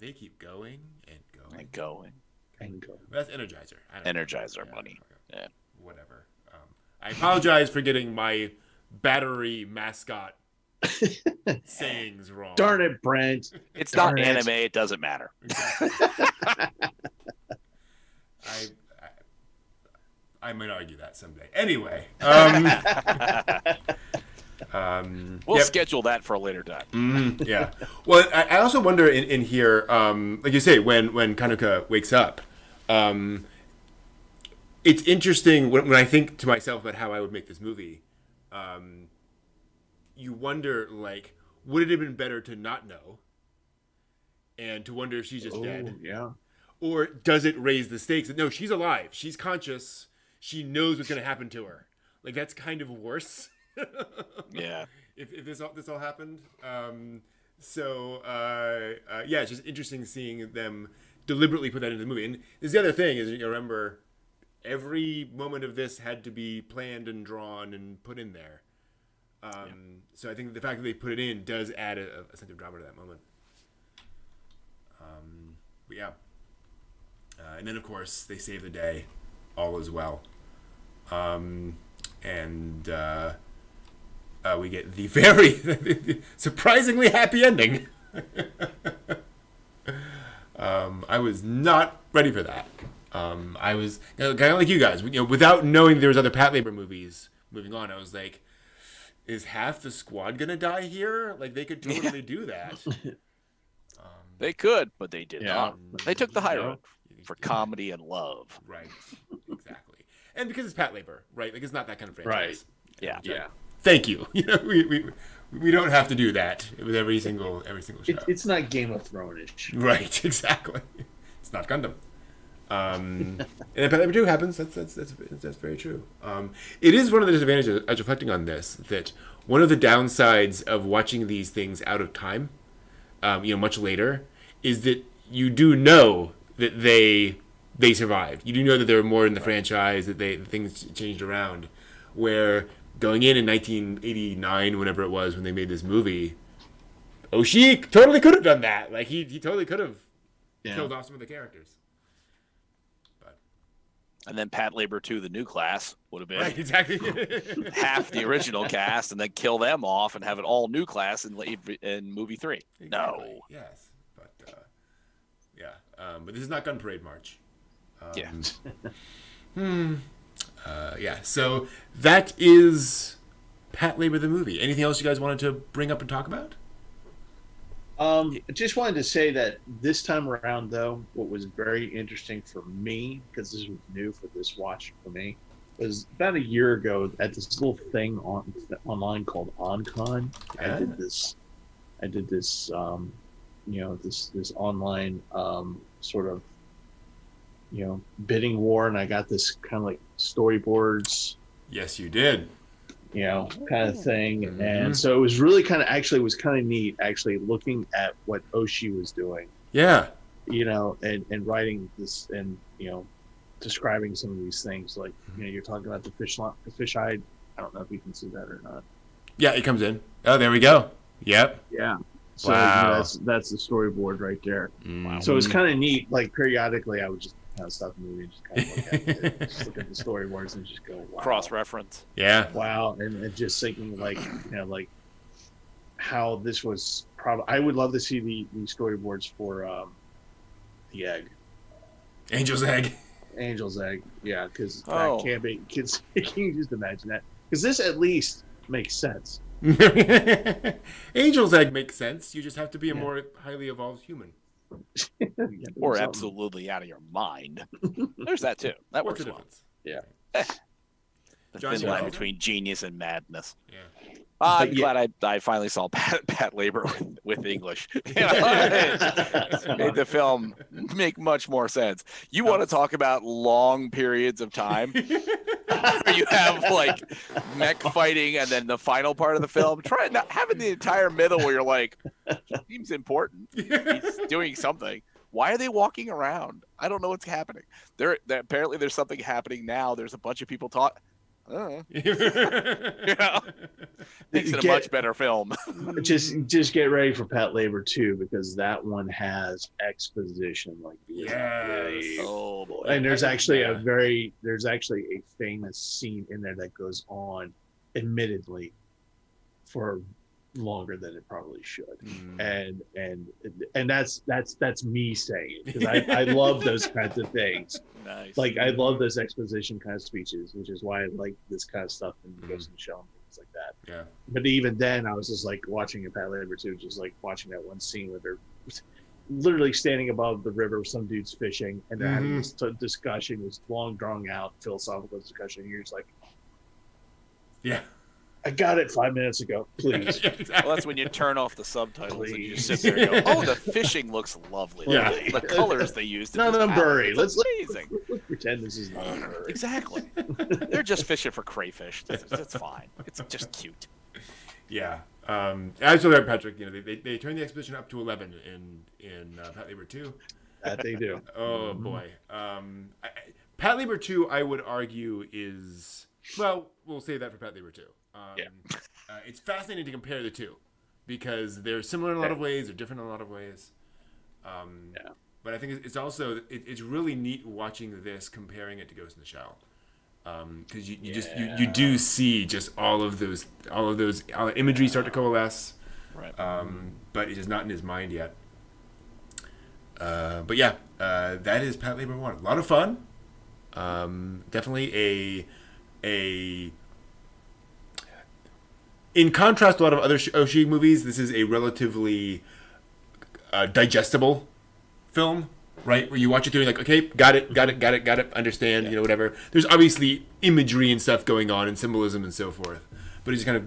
They keep going and going. And going. And going. That's Energizer. Energizer money. Yeah. Whatever. I apologize for getting my battery mascot sayings wrong. Darn it, Brent. It's not anime. It doesn't matter. Exactly. I might argue that someday. Anyway. We'll schedule that for a later time. Yeah. Well, I also wonder in here, like you say, when Kanuka wakes up, it's interesting when I think to myself about how I would make this movie. You wonder, like, would it have been better to not know, and to wonder if she's just dead? Yeah. Or does it raise the stakes? No, she's alive. She's conscious. She knows what's going to happen to her. Like, that's kind of worse. Yeah. If this all happened. Yeah, it's just interesting seeing them deliberately put that into the movie. And there's the other thing is, you remember, every moment of this had to be planned and drawn and put in there. So I think the fact that they put it in does add a sense of drama to that moment. But yeah. And then, of course, they save the day. All is well. And we get the very surprisingly happy ending. I was not ready for that. I was kind of like you guys. Without knowing there was other Patlabor movies moving on, I was like, is half the squad going to die here? Like, they could totally do that. They could, but they did not. They took the high Yeah. road for comedy and love. Right. Exactly. And because it's Patlabor, right? Like, it's not that kind of franchise. Right. Yeah. Yeah. Thank you. We don't have to do that with every single show. It's not Game of Thrones-ish. Right, exactly. It's not Gundam. And if Patlabor 2 happens, that's very true. It is one of the disadvantages, as reflecting on this, that one of the downsides of watching these things out of time, much later, is that you do know that they survived. You do know that there were more in the franchise, that things changed around. Where going in 1989, whenever it was when they made this movie, Oshii totally could have done that. Like, he totally could have killed off some of the characters. And then Patlabor 2, the new class, would have been Right, exactly. half the original cast, and then kill them off and have it all new class in movie 3. Exactly. No. Yes, but but this is not Gun Parade March. So that is Patlabor the movie. Anything else you guys wanted to bring up and talk about? I just wanted to say that this time around, though, what was very interesting for me, because this was new for this watch for me, was about a year ago at this little thing online called OnCon. Yeah. I did this, this online sort of, bidding war, and I got this kind of like storyboards. Yes, you did. Kind of thing. Mm-hmm. And so it was really kind of neat, actually looking at what Oshii was doing. Yeah. And writing this and, describing some of these things. Like, you're talking about the fisheye. I don't know if you can see that or not. Yeah, it comes in. Oh, there we go. Yep. Yeah. So Wow. that's the storyboard right there. Wow. So it's kind of neat. Like, periodically I would just kind of stop the movie and just kind of look at it. Just look at the storyboards and just go, wow. Cross-reference. Yeah. Wow. And just thinking like how this was probably, I would love to see the storyboards for the egg. Angel's Egg. Angel's Egg. Yeah. Because Oh. that can't be, kids, can you just imagine that? Because this at least makes sense. Angel's Egg makes sense. You just have to be a more highly evolved human. Or absolutely out of your mind. There's that, too. That What's works the well. difference? Yeah. The John, thin you line know? between genius and madness. Yeah. I'm But yeah. glad I finally saw Patlabor with English. It made the film make much more sense. You want to talk about long periods of time where you have like mech fighting and then the final part of the film? Try not having the entire middle where you're like, seems important. He's doing something. Why are they walking around? I don't know what's happening. Apparently there's something happening now. There's a bunch of people talking. Makes it a much better film. just get ready for Patlabor 2, because that one has exposition like Yes. Oh boy. and there's actually Yeah. a famous scene in there that goes on, admittedly, for longer than it probably should. And that's me saying it, because I love those kinds of things. Nice. Like, I love those exposition kind of speeches, which is why I like this kind of stuff in Ghost in the Shell and things like that. Yeah. But even then, I was just like watching a Patlabor 2, just like watching that one scene with her. literally standing above the river, some dude's fishing, and they're having this discussion, this long, drawn out philosophical discussion. And you're just like, yeah. I got it 5 minutes ago. Please. Exactly. Well, that's when you turn off the subtitles and you just sit there and go, "Oh, the fishing looks lovely. Yeah. The colors they used. None of them bury. Let's amazing. Let's pretend this is not bury. Exactly. They're just fishing for crayfish. That's fine. It's just cute. Yeah. Absolutely, Patrick. You know, they turned the exposition up to 11 in Patlabor 2. That they do. Oh boy. Patlabor 2, I would argue, is, well, we'll save that for Patlabor 2. It's fascinating to compare the two because they're similar in a lot of ways, they're different in a lot of ways. But I think it's also it's really neat watching this, comparing it to Ghost in the Shell, because you do see just all the imagery start to coalesce, right? But it is not in his mind yet. But yeah, that is Patlabor 1. A lot of fun. Definitely a in contrast to a lot of other Oshii movies, this is a relatively digestible film, right? Where you watch it through and like, okay, got it, understand, you know, whatever. There's obviously imagery and stuff going on and symbolism and so forth, but it just kind of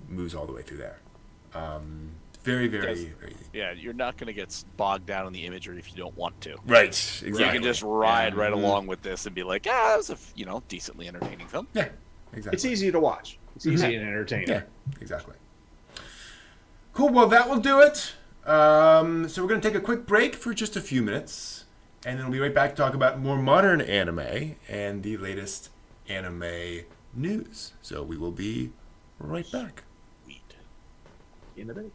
moves all the way through there. Very, very easy. Yeah, you're not going to get bogged down in the imagery if you don't want to. Right, exactly. You can just ride right along with this and be like, that was a decently entertaining film. Yeah, exactly. It's easy to watch. It's easy and entertaining. Yeah, exactly. Cool. Well, that will do it. So we're going to take a quick break for just a few minutes, and then we'll be right back to talk about more modern anime and the latest anime news. So we will be right back. In a bit.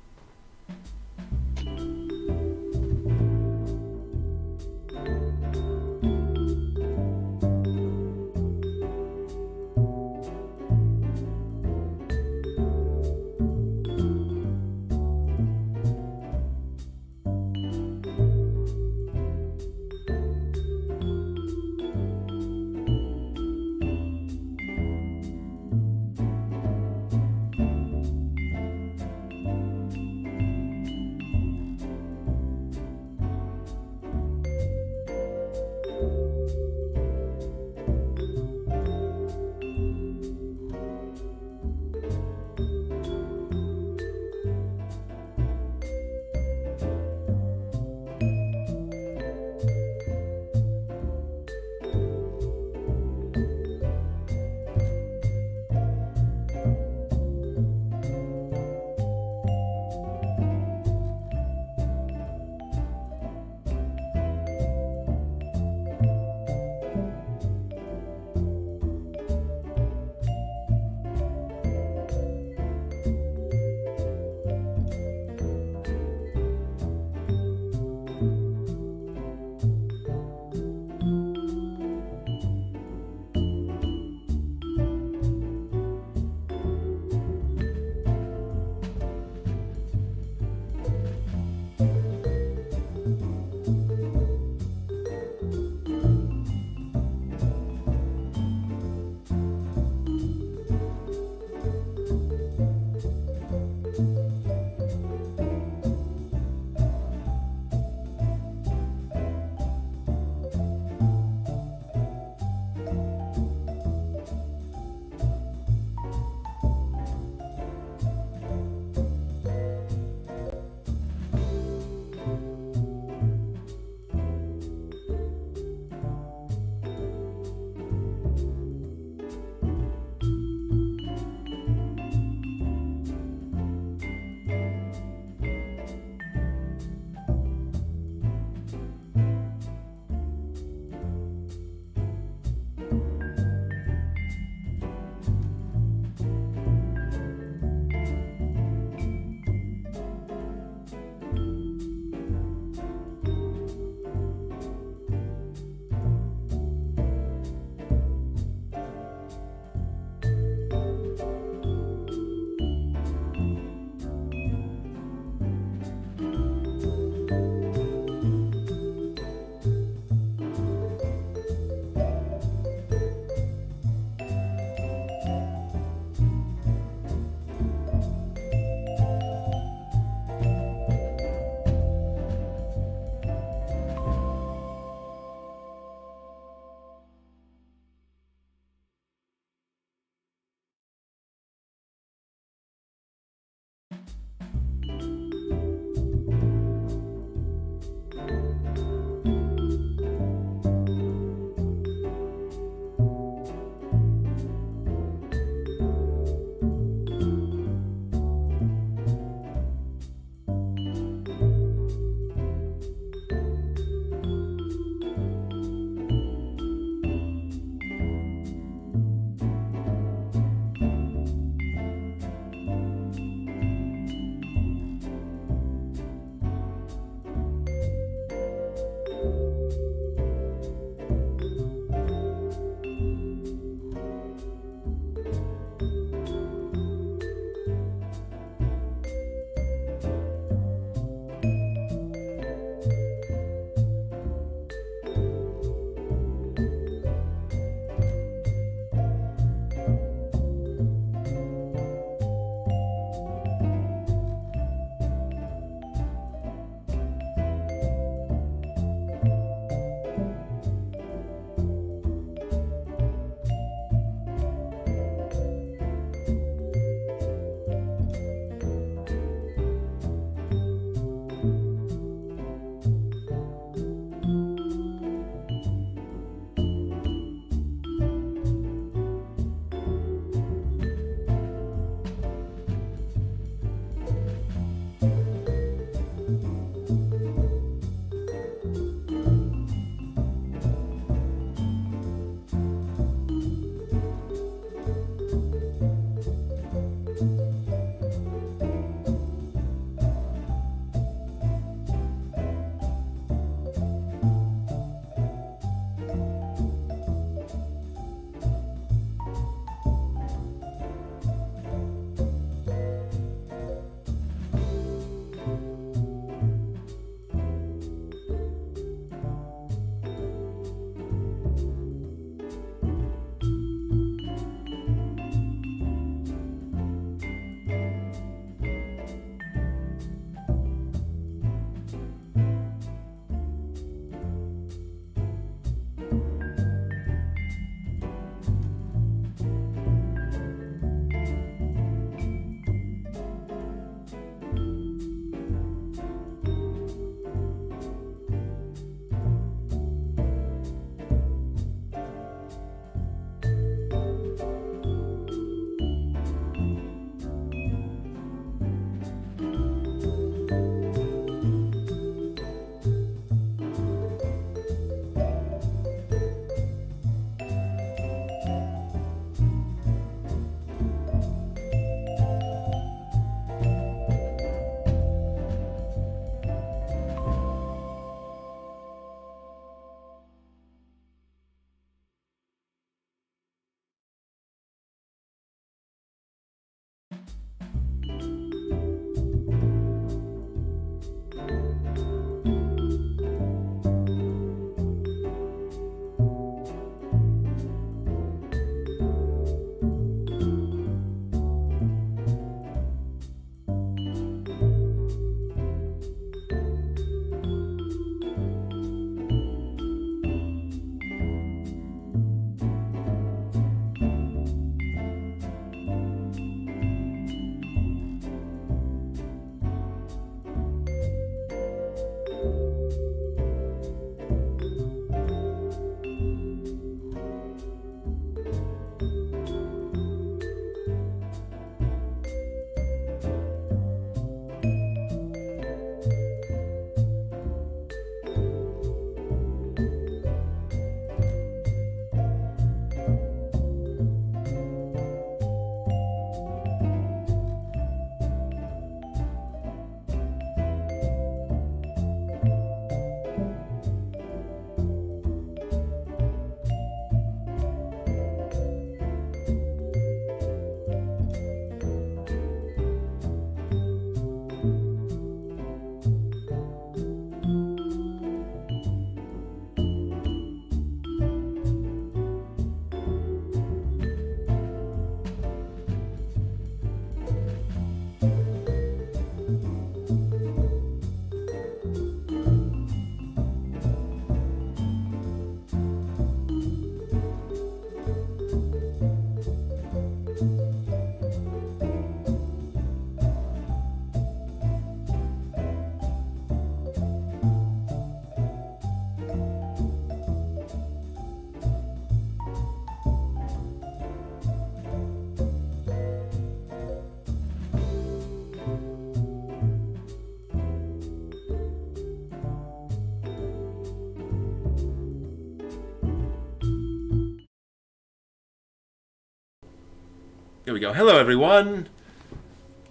There we go. Hello, everyone.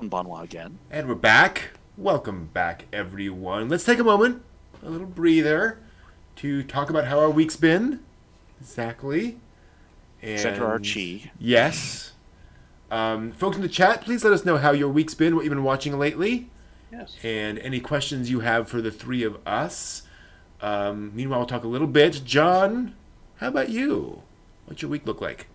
I'm Bonwa again. And we're back. Welcome back, everyone. Let's take a moment, a little breather, to talk about how our week's been. Exactly. And Center our chi. Yes. Folks in the chat, please let us know how your week's been, what you've been watching lately. Yes. And any questions you have for the three of us. Meanwhile, we'll talk a little bit. John, how about you? What's your week look like?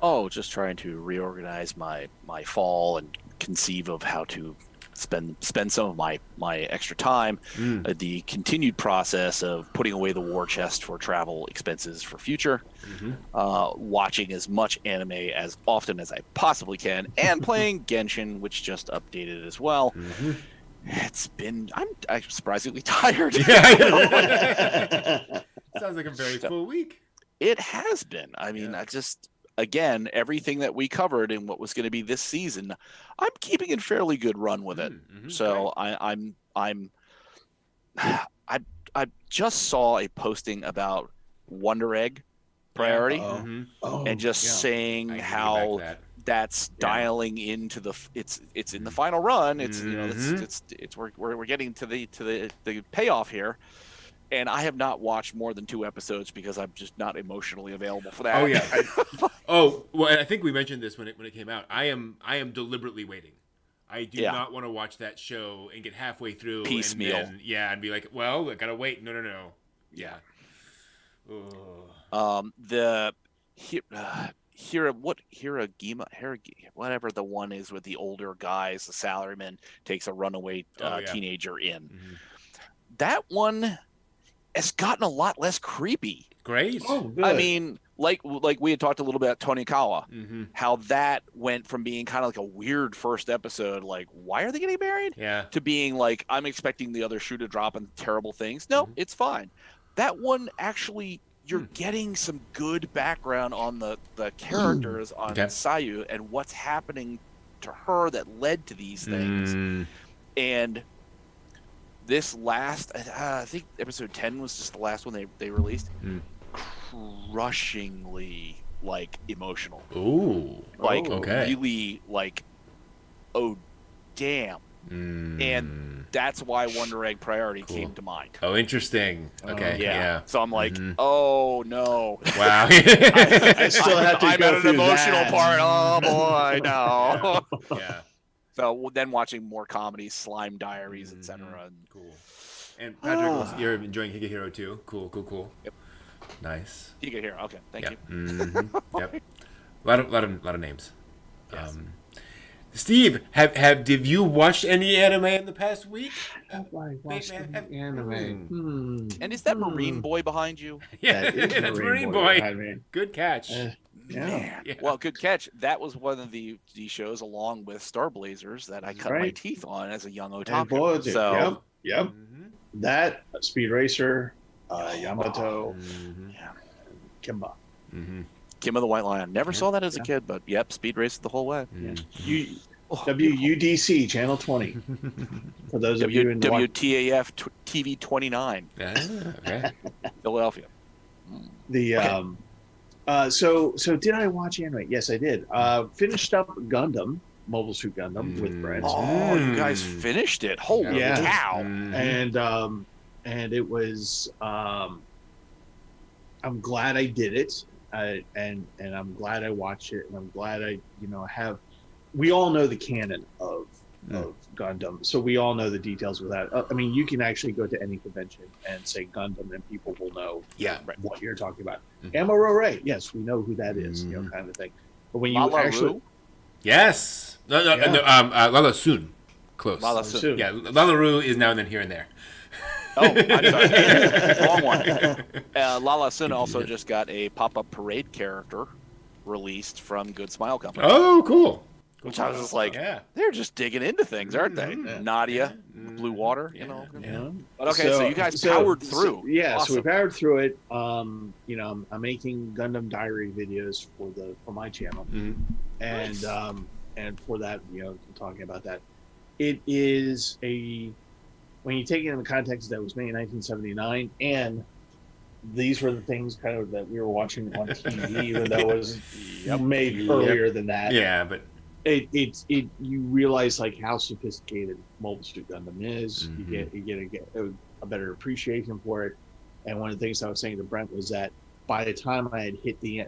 Oh, just trying to reorganize my fall and conceive of how to spend some of my extra time. The continued process of putting away the war chest for travel expenses for future. Watching as much anime as often as I possibly can, and playing Genshin, which just updated as well. It's been I'm surprisingly tired. Yeah. Sounds like a very full week. It has been. I mean, I just, again, everything that we covered in what was going to be this season, I'm keeping a fairly good run with it. So I just saw a posting about Wonder Egg Priority, and just saying how that's dialing into the it's in the final run. It's it's we're getting to the payoff here. And I have not watched more than 2 episodes because I'm just not emotionally available for that. Oh yeah. Well, I think we mentioned this when it came out. I am deliberately waiting. I do not want to watch that show and get halfway through piecemeal. And then, and be like, well, I gotta wait. No. Yeah. The whatever the one is with the older guys, the salaryman takes a runaway teenager in. That one has gotten a lot less creepy. Great. Oh, good. I mean, like we had talked a little bit about Tonikawa, how that went from being kind of like a weird first episode, like, why are they getting married? Yeah. To being like, I'm expecting the other shoe to drop and terrible things. No, it's fine. That one, actually, you're getting some good background on the characters on Sayu and what's happening to her that led to these things. And this last, I think episode 10 was just the last one they released. Crushingly, like, emotional. Ooh. Like, really, like, oh, damn. And that's why Wonder Egg Priority came to mind. Oh, interesting. Okay. Yeah. So I'm like, oh, no. Wow. I still have to I'm go at an through emotional that. part. Oh, boy, no. Yeah. So then watching more comedies, Slime Diaries, etc. Cool. And Patrick, you're enjoying Higehiro too. Cool. Yep. Nice. Higehiro. Okay, thank you. Yep. A lot of names. Yes. Steve, have you watched any anime in the past week? Have I watched any anime? And is that Marine Boy behind you? Yeah, That's Marine Boy. Good catch. Man, well, good catch. That was one of the shows, along with Star Blazers, that I cut my teeth on as a young otaku. So, yep. That Speed Racer, Yamato, Kimba. Kim of the White Lion. Never saw that as a kid, but Speed Racer the whole way. WUDC Channel 20. For those of you in the WTAF TV 29. Okay. Philadelphia. So did I watch anime? Yes, I did. Finished up Gundam, Mobile Suit Gundam with Brent. Oh, you guys finished it! Holy cow! And it was. I'm glad I did it, and I'm glad I watched it, and I'm glad I have. We all know the canon of Gundam, so we all know the details of that. I mean, you can actually go to any convention and say Gundam, and people will know what you're talking about. Mamoru Oshii, yes, we know who that is, kind of thing. But when you actually, yes, Lala Soon, close. Lala Soon. Yeah, Lalaru is now and then here and there. Oh, I'm sorry, wrong one. Lala Soon also just got a pop-up parade character released from Good Smile Company. Oh, cool. Which I was just like, they're just digging into things, aren't they? Nadia, Blue Water, But okay, so you guys powered through. So we powered through it. I'm making Gundam Diary videos for my channel, and for that, talking about that, it is when you take it in the context that it was made in 1979, and these were the things kind of that we were watching on TV, even though it was made earlier than that. Yeah, but it you realize like how sophisticated Mobile Suit Gundam is. You get a better appreciation for it. And one of the things I was saying to Brent was that by the time we had hit the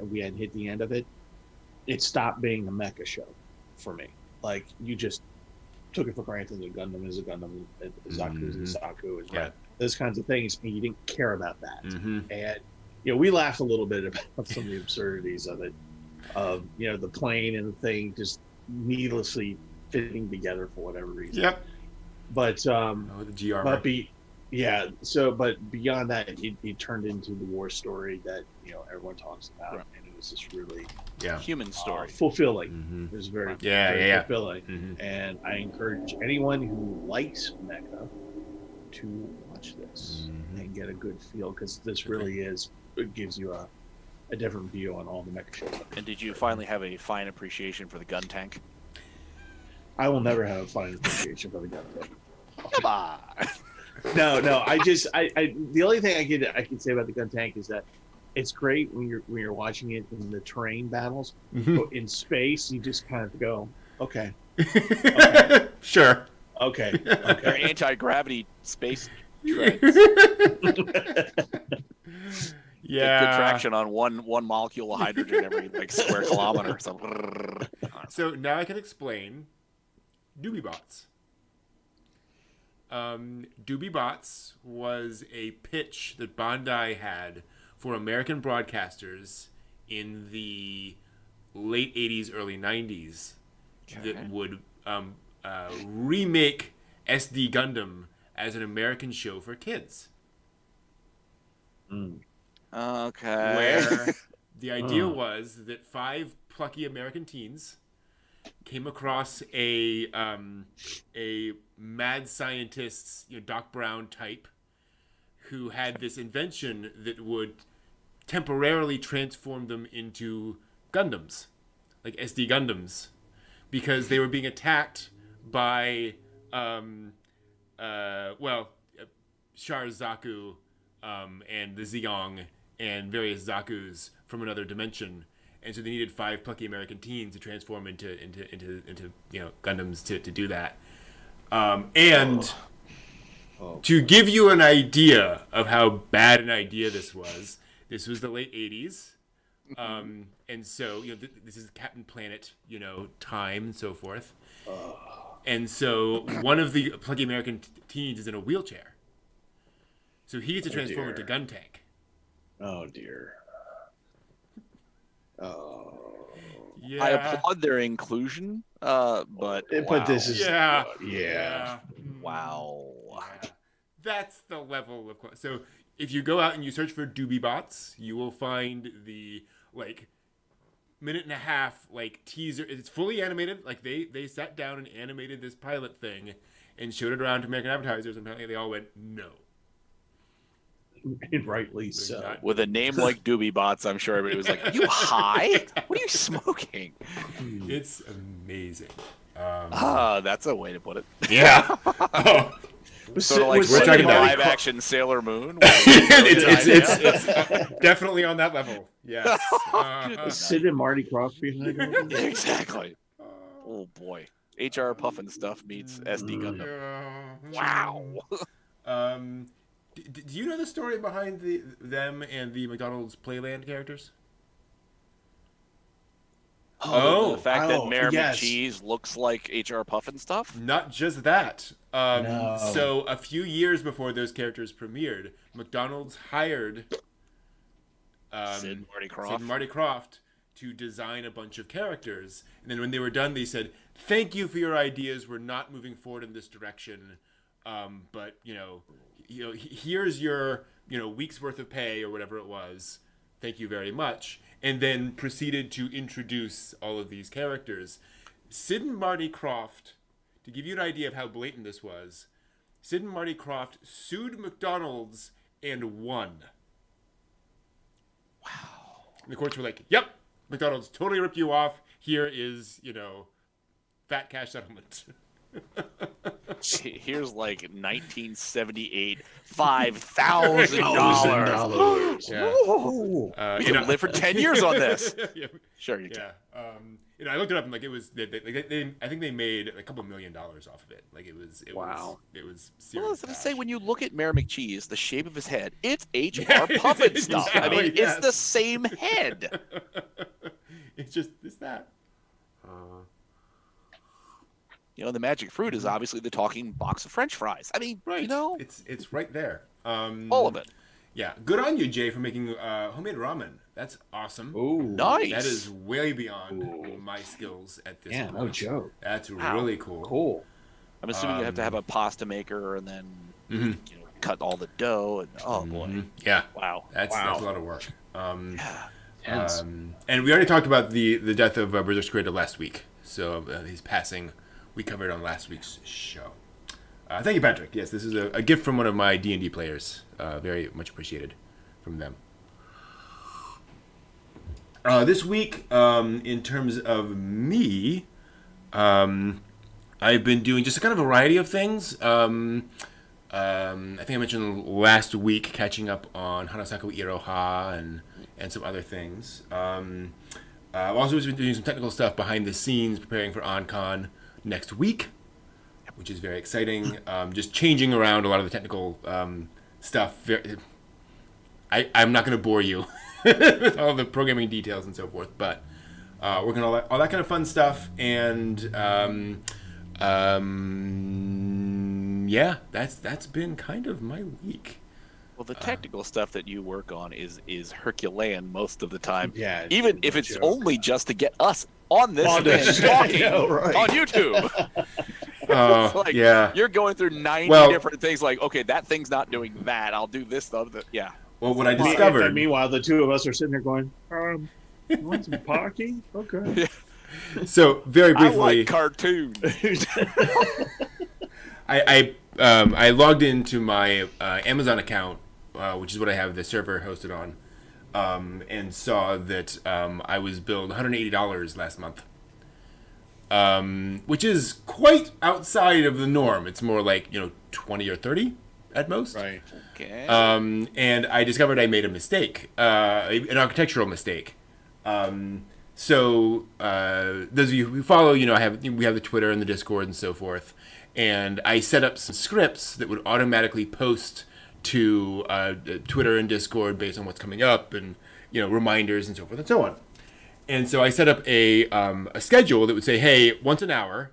end of it, it stopped being a mecha show for me. Like you just took it for granted that Gundam is a Gundam, Zaku is a Zaku, and those kinds of things, and you didn't care about that. And we laughed a little bit about some of the absurdities of it, of the plane and the thing just needlessly fitting together for whatever reason. Yep. But the G armor. But beyond that, it turned into the war story that everyone talks about, and it was just really human story, fulfilling. It was very fulfilling, and I encourage anyone who likes mecha to watch this and get a good feel, because this really it gives you a different view on all the mecha shows. And did you finally have a fine appreciation for the gun tank? I will never have a fine appreciation for the gun tank. Come on. No. The only thing I can say about the gun tank is that it's great when you're watching it in the terrain battles. But in space, you just kind of go, okay. Sure. Okay. They're anti-gravity space treads. Yeah. Good traction on one molecule of hydrogen every square kilometer. So now I can explain DoobieBots. DoobieBots was a pitch that Bandai had for American broadcasters in the late 80s, early 90s that would remake SD Gundam as an American show for kids. Okay. Where the idea was that 5 plucky American teens came across a mad scientist, Doc Brown type, who had this invention that would temporarily transform them into Gundams, like SD Gundams, because they were being attacked by Char Zaku and the Zeong and various Zakus from another dimension, and so they needed 5 plucky American teens to transform into Gundams to do that. To give you an idea of how bad an idea this was the late 80s. And so, this is Captain Planet, time and so forth. And so one of the plucky American teens is in a wheelchair. So he gets to transform into Gun Tank. Oh, dear. Oh. Yeah. I applaud their inclusion, but this is... Yeah. Wow. Yeah. That's the level of... So if you go out and you search for DoobieBots, you will find the, minute and a half, teaser. It's fully animated. They sat down and animated this pilot thing and showed it around to American advertisers, and apparently they all went, no. Rightly so. With a name like DoobieBots, I'm sure everybody was like, "You high? What are you smoking?" It's amazing. That's a way to put it. Yeah. Sort of like we're talking about live action Sailor Moon. It's definitely on that level. Yes. Sid and Marty Krofft behind it. Exactly. Oh boy, HR Puffin stuff meets SD Gundam. Wow. Do you know the story behind them and the McDonald's Playland characters? The fact that Mayor McCheese looks like HR Puffin stuff? Not just that. No. So a few years before those characters premiered, McDonald's hired Sid Marty Krofft to design a bunch of characters. And then when they were done, they said, "Thank you for your ideas. We're not moving forward in this direction. But here's your week's worth of pay," or whatever it was. "Thank you very much." And then proceeded to introduce all of these characters. Sid and Marty Krofft, to give you an idea of how blatant this was, Sid and Marty Krofft sued McDonald's and won. Wow. And the courts were like, "Yep, McDonald's totally ripped you off. Here is, fat cash settlement." Here's like 1978, $5,000. Yeah. We can live for 10 years on this. Sure, you can. Yeah. I looked it up and like it was. I think they made a couple $1 million off of it. Like it was. Wow. It was serious. Well, I was going to say, cash. when you look at Mayor McCheese, the shape of his head, it's HR puppet stuff. I mean, yes. it's the same head. It's that. The magic fruit is obviously the talking box of French fries. I mean, Right. It's right there. all of it. Yeah. Good on you, Jay, for making homemade ramen. That's awesome. Ooh, Nice. That is way beyond my skills at this point. no joke. That's really cool. Cool. I'm assuming you have to have a pasta maker and then cut all the dough. And oh boy, Yeah. wow, That's a lot of work. yeah. And we already talked about the death of Berserk's creator last week. So his passing, we covered on last week's show. Thank you, Patrick. Yes, this is a gift from one of my D&D players. Very much appreciated from them. This week, in terms of me, I've been doing just a kind of variety of things. I think I mentioned last week catching up on Hanasaku Iroha and some other things. I've also been doing some technical stuff behind the scenes, preparing for OnCon next week, which is very exciting. Just changing around a lot of the technical stuff. I'm not going to bore you with all the programming details and so forth, but working on all that kind of fun stuff. And yeah, that's been kind of my week. Well, the technical stuff that you work on is Herculean most of the time. Yeah, even if it's only just to get us on this and talking on YouTube. Like, yeah. You're going through 90 different things. Like, okay, that thing's not doing that. I'll do this. Yeah. Well, what I discovered. And meanwhile, the two of us are sitting there going, you want some parking? Okay. Yeah. So very briefly, I like cartoons. I logged into my Amazon account, which is what I have the server hosted on, and saw that I was billed $180 last month, which is quite outside of the norm. It's more like 20 or 30 at most. Right. Okay. And I discovered I made a mistake, an architectural mistake. So those of you who follow, we have the Twitter and the Discord and so forth. And I set up some scripts that would automatically post to Twitter and Discord based on what's coming up and reminders and so forth and so on. And so I set up a schedule that would say, hey, once an hour,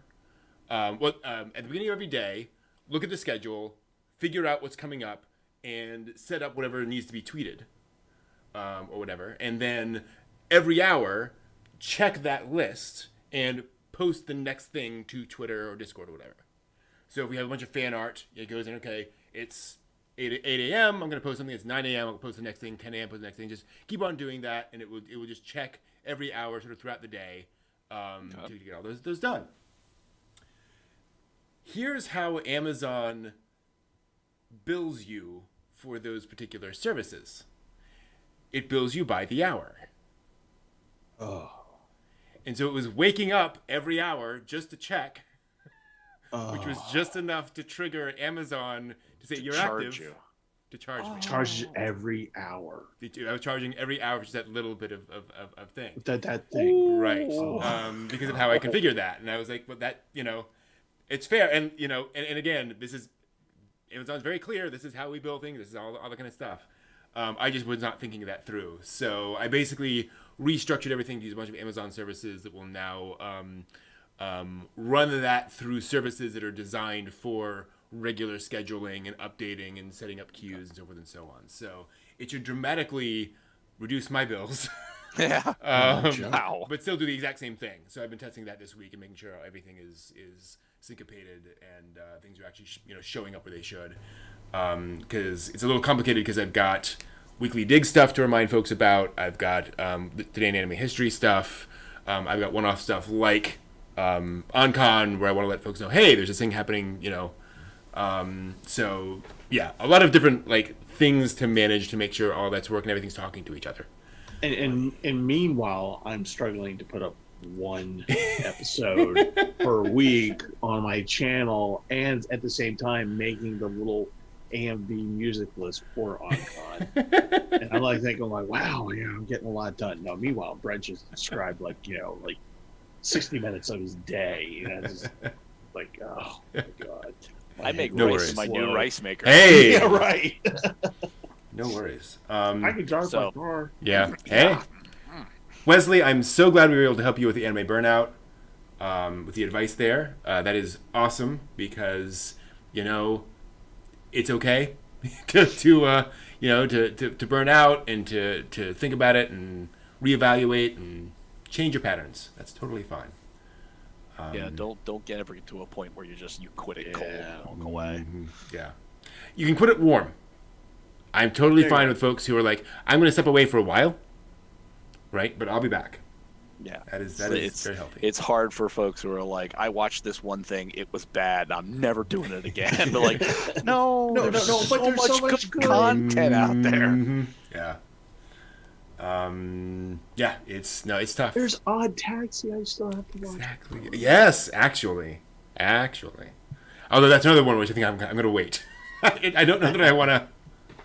at the beginning of every day, look at the schedule, figure out what's coming up, and set up whatever needs to be tweeted or whatever. And then every hour, check that list and post the next thing to Twitter or Discord or whatever. So if we have a bunch of fan art, it goes in, okay, it's 8 a.m., I'm going to post something, it's 9 a.m., I'll post the next thing, 10 a.m., post the next thing. Just keep on doing that, and it will just check every hour sort of throughout the day to get all those done. Here's how Amazon bills you for those particular services. It bills you by the hour. Oh. And so it was waking up every hour just to check, which was just enough to trigger Amazon to say you're active. To charge me. Charges every hour. I was charging every hour for just that little bit of thing. That thing. Right. Because of how I configured that. And I was like, well, that, it's fair. And, and again, this is, Amazon's very clear. This is how we build things. This is all that kind of stuff. I just was not thinking that through. So I basically restructured everything to use a bunch of Amazon services that will now run that through services that are designed for regular scheduling and updating and setting up queues and so forth and so on. So it should dramatically reduce my bills. Yeah. Wow. But still do the exact same thing. So I've been testing that this week and making sure everything is syncopated and things are actually showing up where they should. Because it's a little complicated because I've got weekly dig stuff to remind folks about. I've got Today in Anime History stuff. I've got one-off stuff like OnCon where I want to let folks know, hey, there's this thing happening, So yeah, a lot of different things to manage to make sure all that's working, everything's talking to each other. And meanwhile, I'm struggling to put up one episode per week on my channel, and at the same time making the little AMV music list for OnCon. And I'm like thinking, like, wow, yeah, I'm getting a lot done. No, meanwhile, Brent just described like 60 minutes of his day. Just like, oh my god. I make rice in my new rice maker. Hey, yeah, right. No worries. I can drive my car. Yeah. Hey, Wesley, I'm so glad we were able to help you with the anime burnout. With the advice there, that is awesome because it's okay to burn out and to think about it and reevaluate and change your patterns. That's totally fine. Don't ever get to a point where you quit it cold and walk away. Yeah, you can quit it warm. I'm totally fine with folks who are like, I'm going to step away for a while, right? But I'll be back. Yeah, that is very healthy. It's hard for folks who are like, I watched this one thing, it was bad, I'm never doing it again. But like, no, but there's so much good content out there. Mm-hmm. Yeah. It's tough. There's Odd Taxi I still have to watch. Exactly. Yes, actually. Although that's another one which I think I'm going to wait. I don't know that I want to.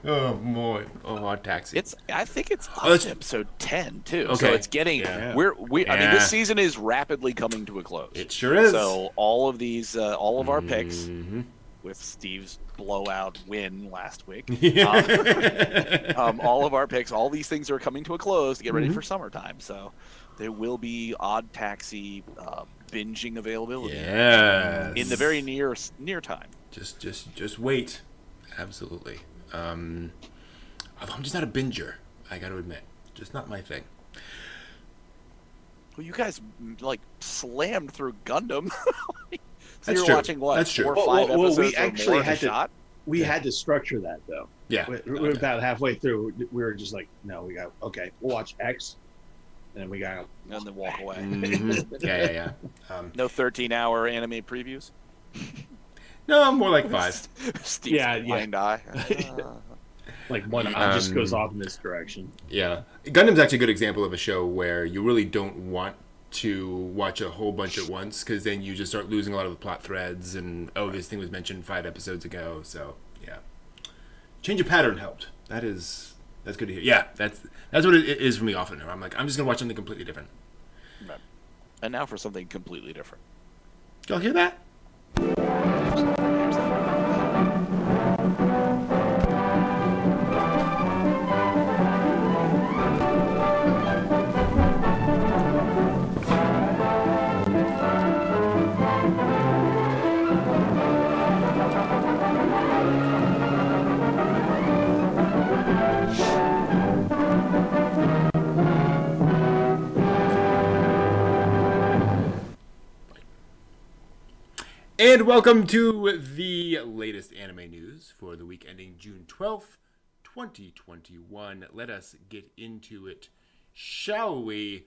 Oh boy! Odd Taxi. I think it's episode 10 too. Okay. So it's getting. Yeah. I mean, this season is rapidly coming to a close. It sure is. So all of these, all of our picks, with Steve's blowout win last week, all of our picks, all these things are coming to a close to get ready for summertime. So there will be Odd Taxi binging availability. Yes. In the very near time. Just wait. Absolutely. Although I'm just not a binger, I got to admit, just not my thing. Well, you guys slammed through Gundam. So That's you're true. watching what? That's true. 4 or 5 episodes we actually more had a shot? We had to structure that though. Yeah. We're about halfway through. We were just like, no, we'll watch X, and then we got and then walk away. Yeah. No 13-hour anime previews. No, more like 5. Steve's blind eye. Like one eye just goes off in this direction. Yeah, Gundam's actually a good example of a show where you really don't want to watch a whole bunch at once because then you just start losing a lot of the plot threads and this thing was mentioned 5 episodes ago. So yeah, change of pattern helped. That's good to hear. Yeah, that's what it is for me often. I'm like, I'm just gonna watch something completely different. Right. And now for something completely different. Y'all hear that? And welcome to the latest anime news for the week ending June 12th, 2021. Let us get into it, shall we?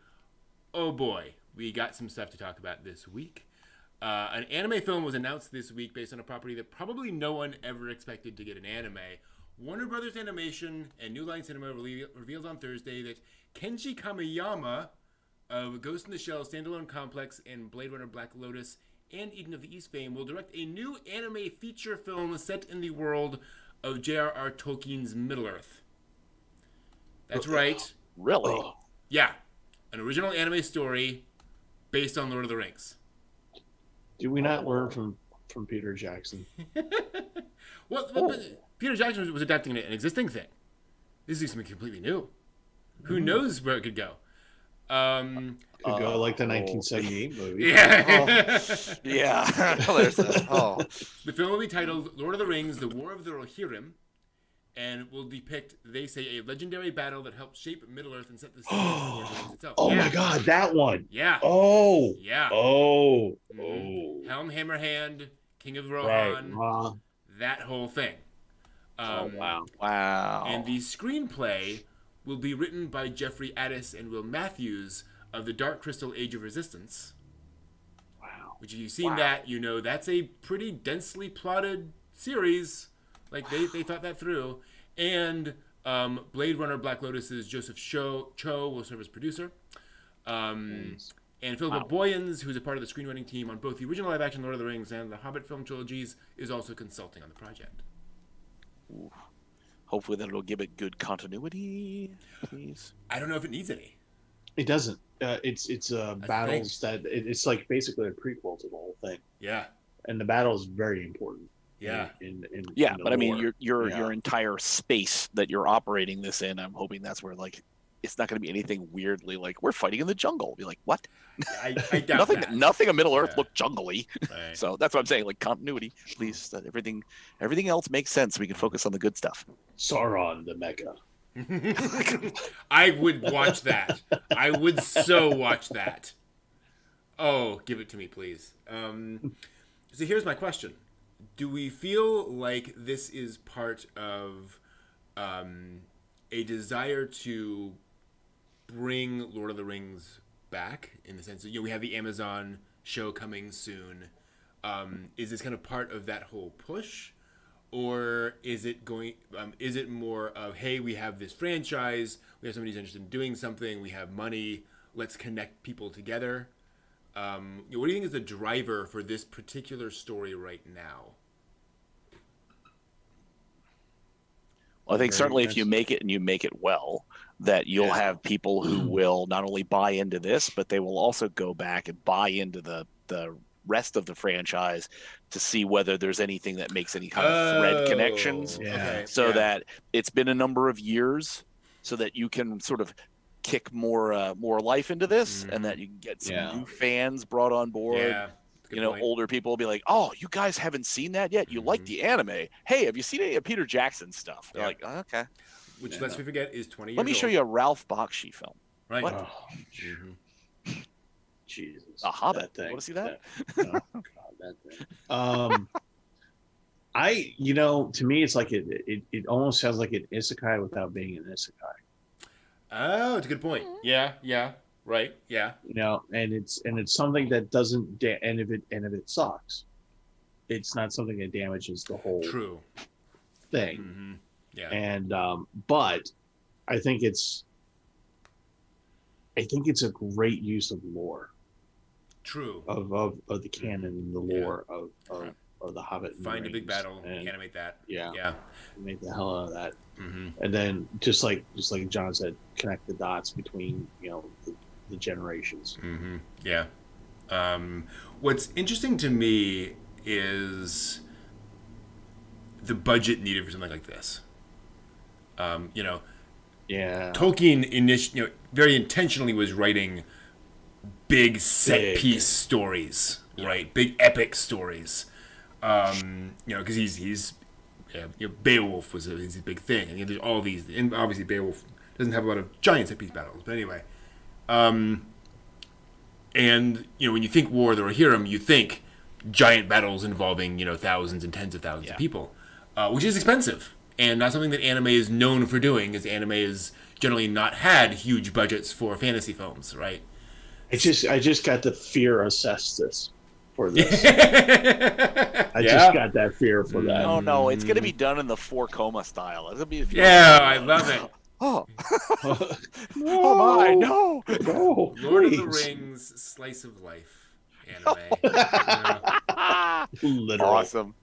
Oh boy, we got some stuff to talk about this week. An anime film was announced this week based on a property that probably no one ever expected to get an anime. Warner Brothers Animation and New Line Cinema revealed on Thursday that Kenji Kamiyama of Ghost in the Shell Standalone Complex and Blade Runner Black Lotus and Eden of the East fame will direct a new anime feature film set in the world of J.R.R. Tolkien's Middle-earth. That's right. Really? Yeah. An original anime story based on Lord of the Rings. Do we not learn from Peter Jackson? Well, Peter Jackson was adapting an existing thing. This is something completely new. Who knows where it could go? Could go like the 1978 movie. Yeah. Yeah. There's that. The film will be titled Lord of the Rings, The War of the Rohirrim, and will depict, they say, a legendary battle that helped shape Middle-earth and set the scene for Lord of the Rings itself. My God, that one. Yeah. Oh. Yeah. Oh. Helm Hammerhand, King of Rohan, right. that whole thing. Wow. And the screenplay will be written by Jeffrey Addis and Will Matthews of the Dark Crystal Age of Resistance. Wow. Which if you've seen that, you know that's a pretty densely plotted series. Like they thought that through. And Blade Runner Black Lotus's Joseph Cho will serve as producer. And Philippa Boyens, who's a part of the screenwriting team on both the original live-action Lord of the Rings and the Hobbit film trilogies, is also consulting on the project. Ooh. Hopefully that'll give it good continuity, please. I don't know if it needs any. It doesn't. It's battles that it's like basically a prequel to the whole thing. Yeah. And the battle is very important. Yeah. In but I mean, your entire space that you're operating this in, I'm hoping that's where like it's not going to be anything weirdly like we're fighting in the jungle. Be like, what? I doubt nothing in Middle Earth looked jungly. Right. So that's what I'm saying. Like continuity, please. That everything else makes sense. We can focus on the good stuff. Sauron the Mecha. I would watch that. I would so watch that. Oh, give it to me, please. So here's my question. Do we feel like this is part of a desire to bring Lord of the Rings back, in the sense that we have the Amazon show coming soon? Is this kind of part of that whole push, or is it going? Is it more of, hey, we have this franchise, we have somebody who's interested in doing something, we have money, let's connect people together? What do you think is the driver for this particular story right now? Well, I think certainly if you make it and you make it well, that you'll have people who will not only buy into this, but they will also go back and buy into the rest of the franchise to see whether there's anything that makes any kind of thread connections. That it's been a number of years, so that you can sort of kick more life into this, and that you can get some new fans brought on board. Yeah. Older people will be like, "Oh, you guys haven't seen that yet? You like the anime? Hey, have you seen any of Peter Jackson's stuff?" They're like, oh, "Okay." Which, let's not forget, is 20 years Let me show you a Ralph Bakshi film. Right. What? Oh, Jesus. A Hobbit. Thing. Want to see that? Oh, God, that thing. To me, it's like it almost sounds like an isekai without being an isekai. Oh, it's a good point. Yeah. Right. Yeah. And it's something that doesn't and if it sucks, it's not something that damages the whole thing. Mm-hmm. Yeah. And but I think it's a great use of lore. True. Of the canon and the lore of the Hobbit. Find a big battle, and animate that. Yeah. Make the hell out of that. Mm-hmm. And then just like John said, connect the dots between the generations. Mm-hmm. Yeah. What's interesting to me is the budget needed for something like this. Tolkien very intentionally was writing big set piece stories, right? Big epic stories. Because he's Beowulf was his big thing, and there's all these, and obviously Beowulf doesn't have a lot of giant set piece battles, but anyway. And when you think War of the Rohirrim, you think giant battles involving thousands and tens of thousands of people, which is expensive and not something that anime is known for doing, as anime has generally not had huge budgets for fantasy films, right? I just got the fear assessed for this. I just got that fear for that. Oh no, it's gonna be done in the 4-Koma style. It'll be I love it. Oh, oh my, no, Lord of the Rings slice of life anime. Literal. Awesome.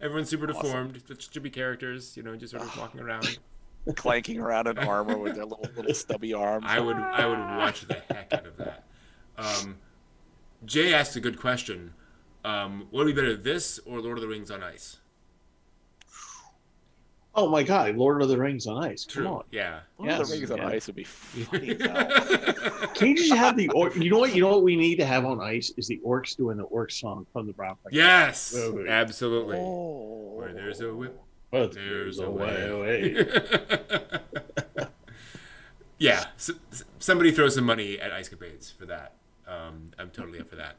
Everyone's super deformed. Should be characters, just sort of walking around, clanking around in armor with their little stubby arms. I would watch the heck out of that. Jay asked a good question. What would be better, this or Lord of the Rings on Ice? Oh my God, Lord of the Rings on Ice. Come on. Yeah. Lord of the Rings on Ice would be funny as hell. Can you just have the orc? You know what we need to have on Ice is the orcs doing the orc song from the Brown Paper. Yes, absolutely. Oh. Where there's a whip, but there's a way. Yeah, somebody throw some money at Ice Capades for that. I'm totally up for that.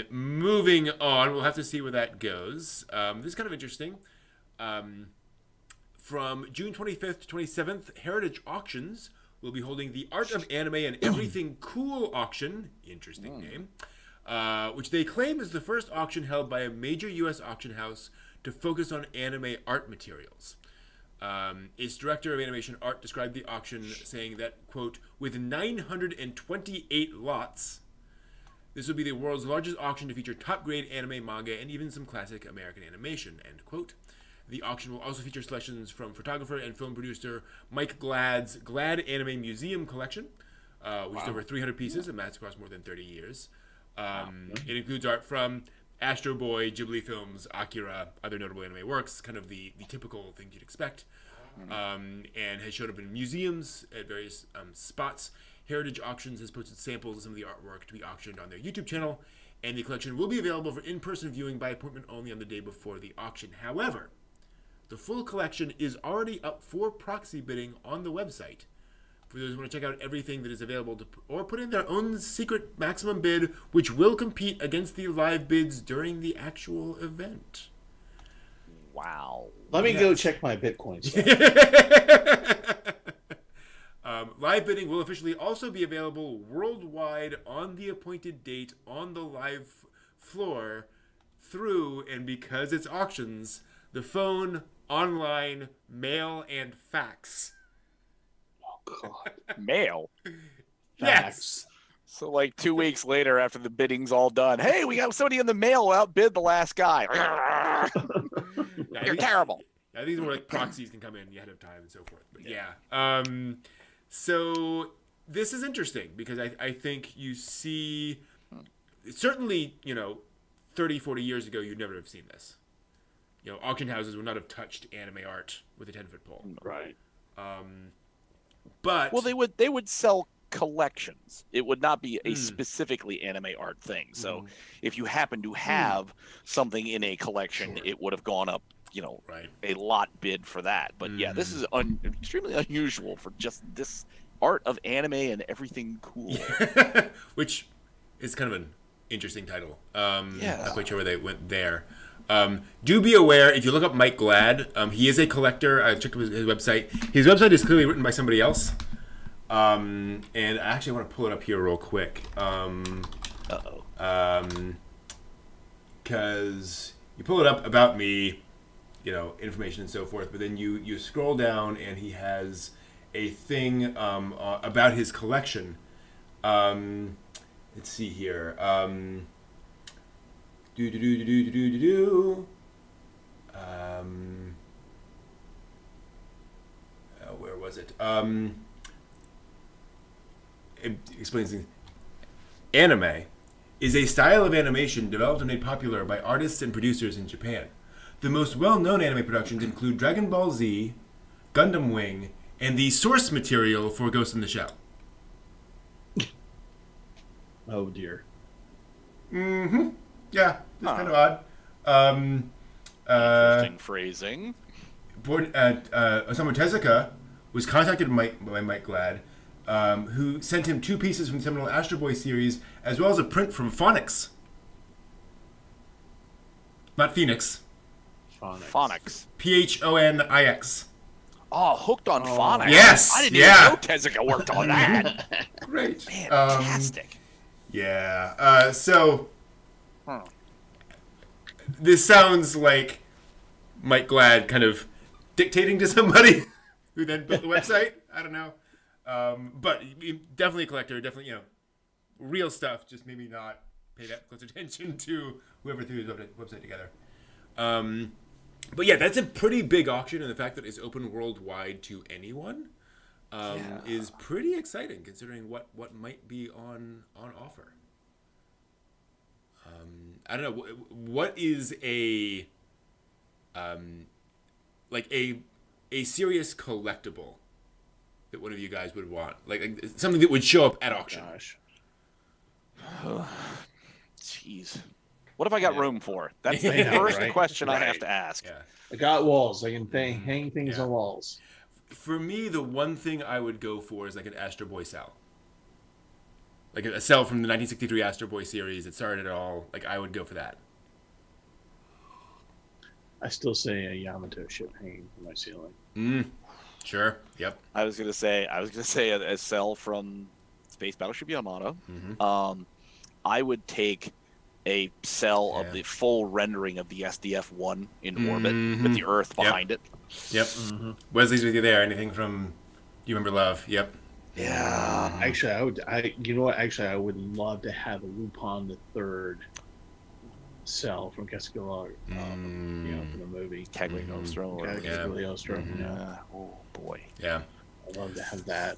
Moving on, we'll have to see where that goes. This is kind of interesting. From June 25th to 27th, Heritage Auctions will be holding the Art of Anime and Everything Cool auction, interesting name, which they claim is the first auction held by a major U.S. auction house to focus on anime art materials. Its director of animation art described the auction saying that, quote, with 928 lots, this will be the world's largest auction to feature top-grade anime, manga, and even some classic American animation, end quote. The auction will also feature selections from photographer and film producer Mike Glad's Glad Anime Museum collection, which is over 300 pieces and maps across more than 30 years. It includes art from Astro Boy, Ghibli films, Akira, other notable anime works, kind of the typical things you'd expect, and has showed up in museums at various spots. Heritage Auctions has posted samples of some of the artwork to be auctioned on their YouTube channel, and the collection will be available for in-person viewing by appointment only on the day before the auction. However, the full collection is already up for proxy bidding on the website. For those who want to check out everything that is available or put in their own secret maximum bid, which will compete against the live bids during the actual event. Wow. Let me go check my Bitcoin stuff. Live bidding will officially also be available worldwide on the appointed date on the live floor through, and because it's auctions, the phone, online, mail, and fax. Oh, God. Mail? Yes. So like 2 weeks later after the bidding's all done, hey, we got somebody in the mail who outbid the last guy. You're terrible. I think it's more like proxies can come in ahead of time and so forth. But yeah. So this is interesting because I think you see, certainly, 30, 40 years ago, you'd never have seen this. Auction houses would not have touched anime art with a 10-foot pole. Right. But well, they would sell collections. It would not be a specifically anime art thing. So if you happen to have something in a collection, it would have gone up, a lot bid for that. But yeah, this is extremely unusual for just this art of anime and everything cool. Which is kind of an interesting title. Yeah. Not quite sure where they went there. Do be aware, if you look up Mike Glad, he is a collector. I checked his website. His website is clearly written by somebody else. And I actually want to pull it up here real quick. Because you pull it up about me, information and so forth, but then you scroll down and he has a thing about his collection. Let's see here. Where was it? It explains things. Anime is a style of animation developed and made popular by artists and producers in Japan. The most well-known anime productions include Dragon Ball Z, Gundam Wing, and the source material for Ghost in the Shell. Oh, dear. Mm-hmm. Yeah, it's kind of odd. Interesting phrasing. Osamu Tezuka was contacted by Mike Glad, who sent him 2 pieces from the seminal Astro Boy series, as well as a print from Phonics. Not Phoenix. Phonics. Phonix. Oh, hooked on Phonics. Yes. I didn't even know Tezuka worked on that. Great. Fantastic. Yeah. So this sounds like Mike Glad kind of dictating to somebody who then built the website. I don't know. But definitely a collector. Definitely, real stuff. Just maybe not pay that close attention to whoever threw his website together. But yeah, that's a pretty big auction, and the fact that it's open worldwide to anyone is pretty exciting, considering what might be on offer. I don't know, what is a serious collectible that one of you guys would want, like something that would show up at auction? Gosh. Jeez. What have I got room for? That's the first question I have to ask. Yeah. I got walls. I can hang things on walls. For me, the one thing I would go for is like an Astro Boy cell. Like a cell from the 1963 Astro Boy series that started it all. Like, I would go for that. I still say a Yamato ship hanging from my ceiling. Sure. Yep. I was gonna say a cell from Space Battleship Yamato. I would take a cell of the full rendering of the SDF-1 in orbit with the Earth behind it. Yep. Wesley's with you there. Anything from You Remember Love? Yep. Yeah. Actually, I would love to have a Lupin the Third cell from Castiglione, for the movie. Cagliostro. Cagliostro. Yeah. Oh boy. Yeah. I'd love to have that.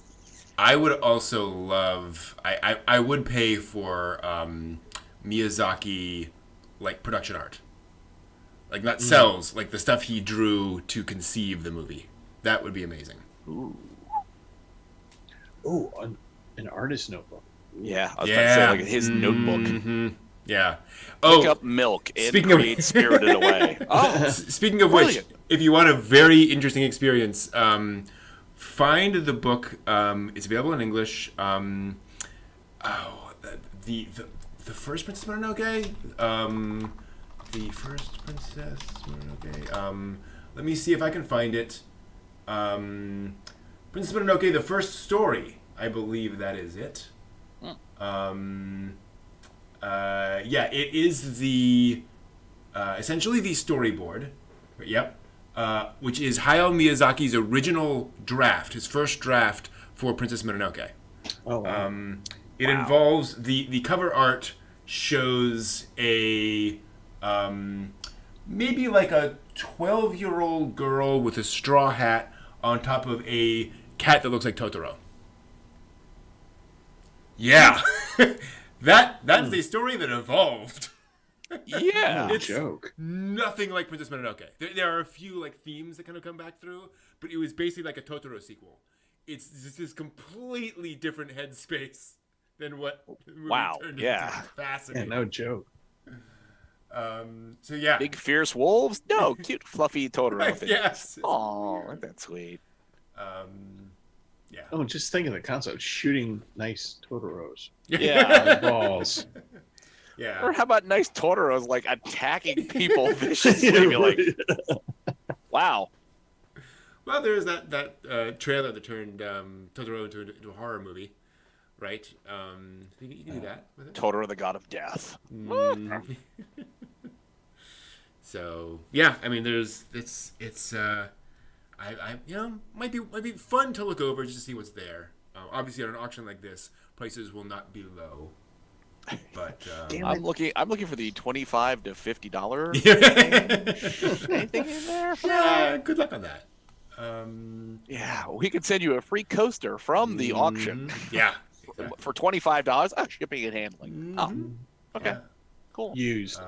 I would also love. I would pay for Miyazaki, like production art, like not cells, like the stuff he drew to conceive the movie. That would be amazing. Ooh. Oh, an artist notebook. Yeah, I was about to say, like his notebook. Mm-hmm. Yeah. Pick up milk and create Spirited Away. Oh, speaking of brilliant. which, if you want a very interesting experience, find the book. It's available in English. The first Princess Mononoke. The first Princess Mononoke. Let me see if I can find it. Princess Mononoke, the first story. I believe that is it. It is the essentially the storyboard. Yep. Which is Hayao Miyazaki's original draft, his first draft for Princess Mononoke. Oh, wow. It involves the cover art shows a maybe like a 12-year-old girl with a straw hat on top of a cat that looks like Totoro. Yeah. That's the story that evolved. Yeah. It's a joke. Nothing like Princess Mononoke. There are a few like themes that kind of come back through, but it was basically like a Totoro sequel. It's just this completely different headspace than what the movie turned into. Fascinating. Yeah, no joke. So yeah. Big fierce wolves? No, cute fluffy Totoro things. Yes. Oh, that's sweet. Yeah. Oh, just think of the concept: shooting nice Totoros. Yeah. Balls. Yeah. Or how about nice Totoros like attacking people viciously? Like, wow. Well, there's that trailer that turned Totoro into a horror movie, right? You can do that with it. Totoro, the god of death. So yeah, I mean, might be fun to look over just to see what's there. Obviously, at an auction like this, prices will not be low. But I'm looking for the $25 to $50. Anything in there? Yeah, good luck on that. Yeah, we could send you a free coaster from the auction. Yeah, for $25. Oh, shipping and handling. Oh, okay, yeah. cool. Used.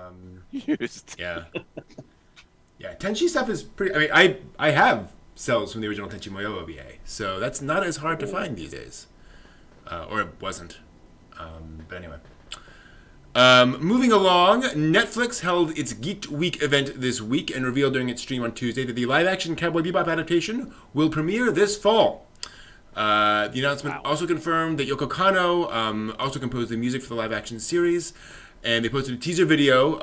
Used. Yeah. Yeah, Tenchi stuff is pretty. I mean, I have cells from the original Tenchi Muyo OVA, so that's not as hard to find these days, or it wasn't. But anyway. Moving along, Netflix held its Geek Week event this week and revealed during its stream on Tuesday that the live-action Cowboy Bebop adaptation will premiere this fall. The announcement also confirmed that Yoko Kanno also composed the music for the live-action series, and they posted a teaser video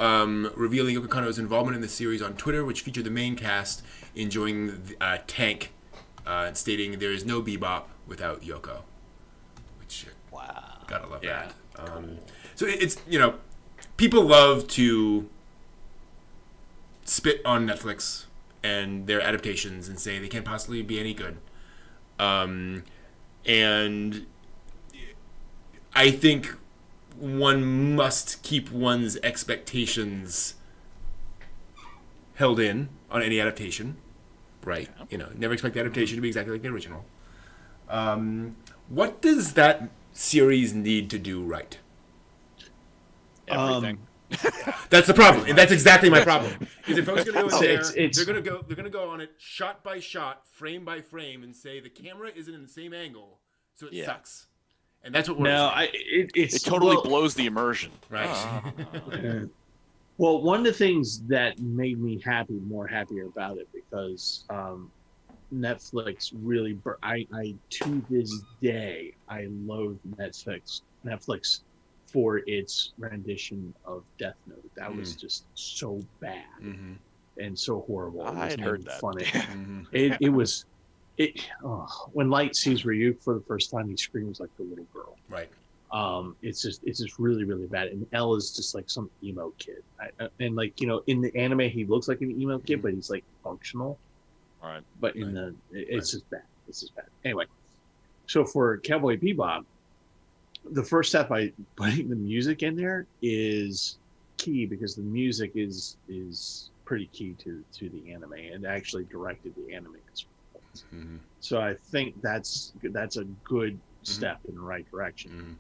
revealing Yoko Kanno's involvement in the series on Twitter, which featured the main cast enjoying Tank, stating, "There is no Bebop without Yoko," which gotta love that. So it's, people love to spit on Netflix and their adaptations and say they can't possibly be any good. And I think one must keep one's expectations held in on any adaptation, right? Never expect the adaptation to be exactly like the original. What does that series need to do right? Everything. That's the problem, and that's exactly my problem. Is if folks are going to go in there, they're going to go on it shot by shot, frame by frame, and say the camera isn't in the same angle, so it sucks. And that's what we're. No, it totally blows the immersion. Right. Well, one of the things that made me more happier about it, because Netflix really, I to this day, I loathe Netflix for its rendition of Death Note. That was just so bad and so horrible. I had heard that. Funny. When Light sees Ryuk for the first time, he screams like the little girl. Right. It's just really really bad. And L is just like some emo kid. And like in the anime he looks like an emo kid, but he's like functional. Right. But it's just bad. It's just bad. Anyway, so for Cowboy Bebop, the first step by putting the music in there is key because the music is pretty key to the anime and actually directed the anime as well. Mm-hmm. So I think that's a good step in the right direction. Mm-hmm.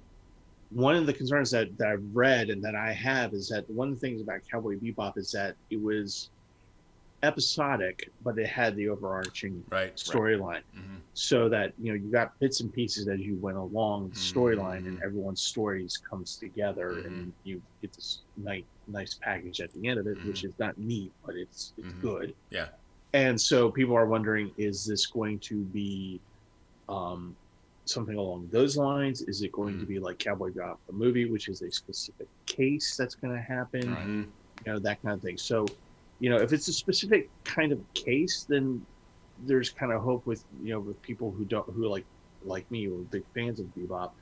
One of the concerns that I've read and that I have is that one of the things about Cowboy Bebop is that it was episodic, but it had the overarching storyline. Mm-hmm. So that you got bits and pieces as you went along the storyline, and everyone's stories comes together, and you get this nice package at the end of it, which is not neat, but it's good. Yeah. And so people are wondering, is this going to be something along those lines? Is it going to be like Cowboy Bebop the movie, which is a specific case that's going to happen? Right. That kind of thing. So if it's a specific kind of case, then there's kind of hope with people who like me, who are big fans of Bebop.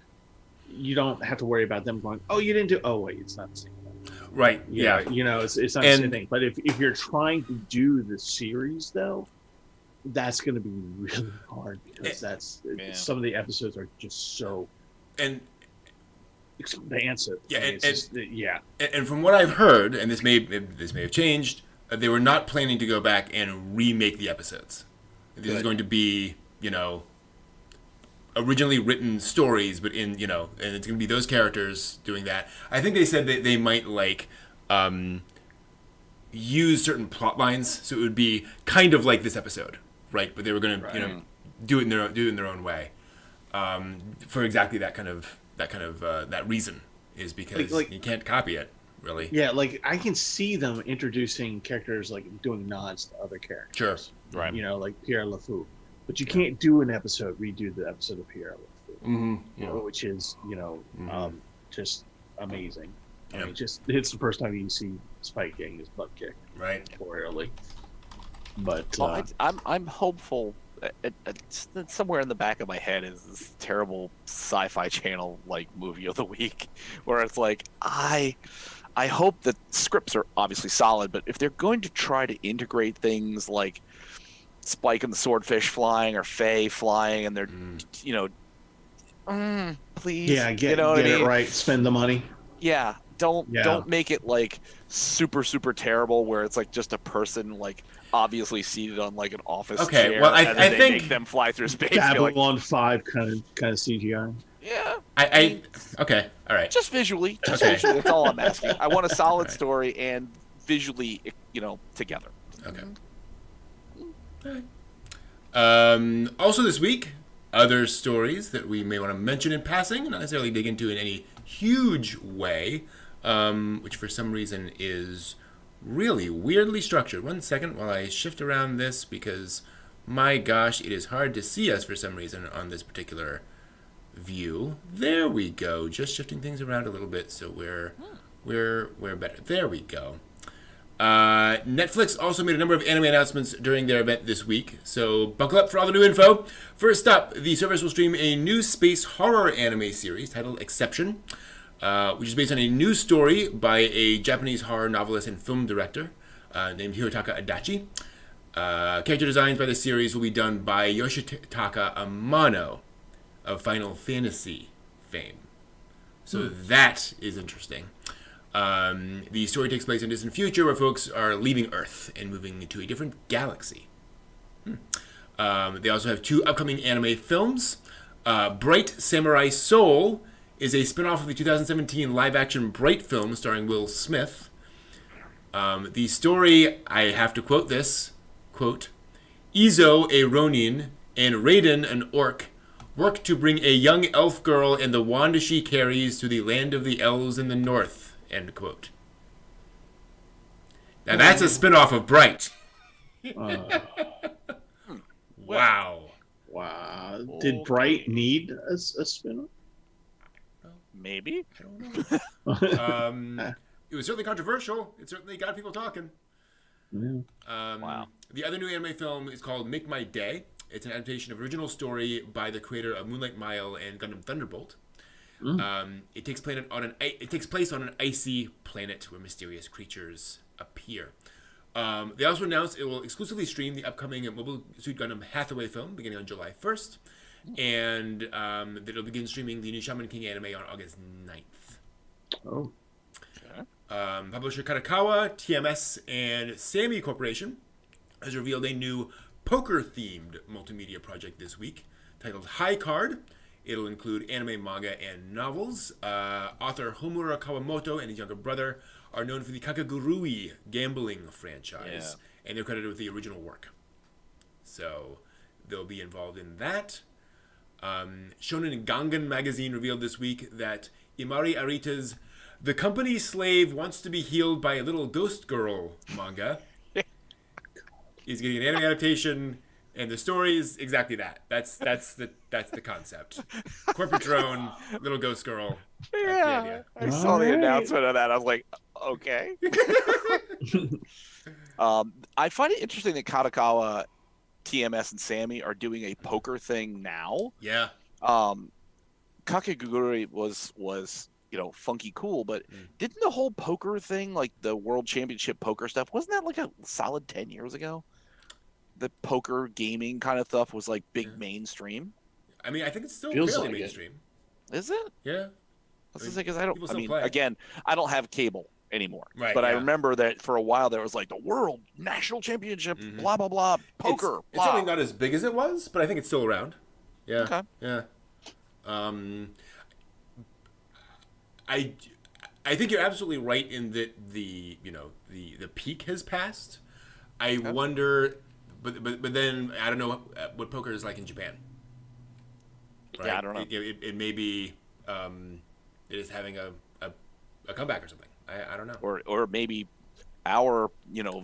You don't have to worry about them going, oh, you didn't do. Oh, wait, it's not the same thing. Right. Yeah. It's not the same thing. But if you're trying to do the series though, that's going to be really hard because some of the episodes are just so expansive. Yeah. And from what I've heard, and this may have changed. They were not planning to go back and remake the episodes. This is going to be, originally written stories, but and it's going to be those characters doing that. I think they said that they might use certain plot lines, so it would be kind of like this episode, right? But they were going to, do it in their own way, for exactly that reason is because you can't copy it. Really? Yeah, I can see them introducing characters doing nods to other characters. Sure. Right. Like Pierre LeFou. But you can't do an episode, redo the episode of Pierre LeFou. Which is, just amazing. I mean, it's the first time you see Spike getting his butt kicked. Right. Temporarily. But I'm hopeful. Somewhere in the back of my head is this terrible Sci-Fi Channel movie of the week, where it's I hope that scripts are obviously solid, but if they're going to try to integrate things like Spike and the Swordfish flying or Faye flying, and they're, please, get it right, spend the money. Yeah, don't make it super super terrible where it's just a person obviously seated on an office chair. Well, I think they make them fly through space. Babylon 5 kind of CGI. Yeah. Okay. All right. Just visually. Visually. That's all I'm asking. I want a solid story and visually, together. Okay. All right. Also this week, other stories that we may want to mention in passing, not necessarily dig into in any huge way, which for some reason is really weirdly structured. 1 second while I shift around this because, my gosh, it is hard to see us for some reason on this particular view. There we go. Just shifting things around a little bit so we're better. There we go. Netflix also made a number of anime announcements during their event this week, so buckle up for all the new info. First up, the service will stream a new space horror anime series titled Exception, which is based on a new story by a Japanese horror novelist and film director named Hirotaka Adachi. Character designs by the series will be done by Yoshitaka Amano of Final Fantasy fame. So that is interesting. The story takes place in a distant future where folks are leaving Earth and moving to a different galaxy. They also have 2 upcoming anime films. Bright Samurai Soul is a spin-off of the 2017 live-action Bright film starring Will Smith. The story, I have to quote this, quote, Izo, a Ronin, and Raiden, an orc, work to bring a young elf girl and the wand she carries to the land of the elves in the north, end quote. Now that's a spin-off of Bright. Wow. Wow. Did Bright need a spin-off? Maybe. I don't know. It was certainly controversial. It certainly got people talking. Yeah. Wow. The other new anime film is called Make My Day. It's an adaptation of original story by the creator of Moonlight Mile and Gundam Thunderbolt. It takes place on an icy planet where mysterious creatures appear. They also announced it will exclusively stream the upcoming Mobile Suit Gundam Hathaway film beginning on July 1st, and that it'll begin streaming the new Shaman King anime on August 9th. Oh. Publisher Kadokawa, TMS, and Sammy Corporation has revealed a new poker-themed multimedia project this week titled High Card. It'll include anime, manga, and novels. Author Homura Kawamoto and his younger brother are known for the Kakagurui gambling franchise, and they're credited with the original work. So they'll be involved in that. Shonen Gangan magazine revealed this week that Imari Arita's The Company Slave Wants to Be Healed by a Little Ghost Girl manga is getting an anime adaptation, and the story is exactly that. That's the concept. Corporate drone, little ghost girl. Yeah, I saw the announcement of that. I was like, okay. I find it interesting that Kadokawa, TMS, and Sammy are doing a poker thing now. Yeah. Kakegurui was funky cool, but didn't the whole poker thing, like the World Championship poker stuff, wasn't that like a solid 10 years ago? The poker gaming kind of stuff was like big mainstream. I mean, I think it's still Feels fairly like mainstream. Is it? Yeah. Because I don't. I mean, play. again, I don't have cable anymore. Right. But yeah. I remember that for a while there was like the World National Championship, blah blah blah, poker. It's certainly not as big as it was, but I think it's still around. Yeah. Okay. Yeah. I think you're absolutely right in that the peak has passed. I wonder, but then I don't know what poker is like in Japan. Right? Yeah, I don't know. It may be it is having a comeback or something. I don't know. Or maybe our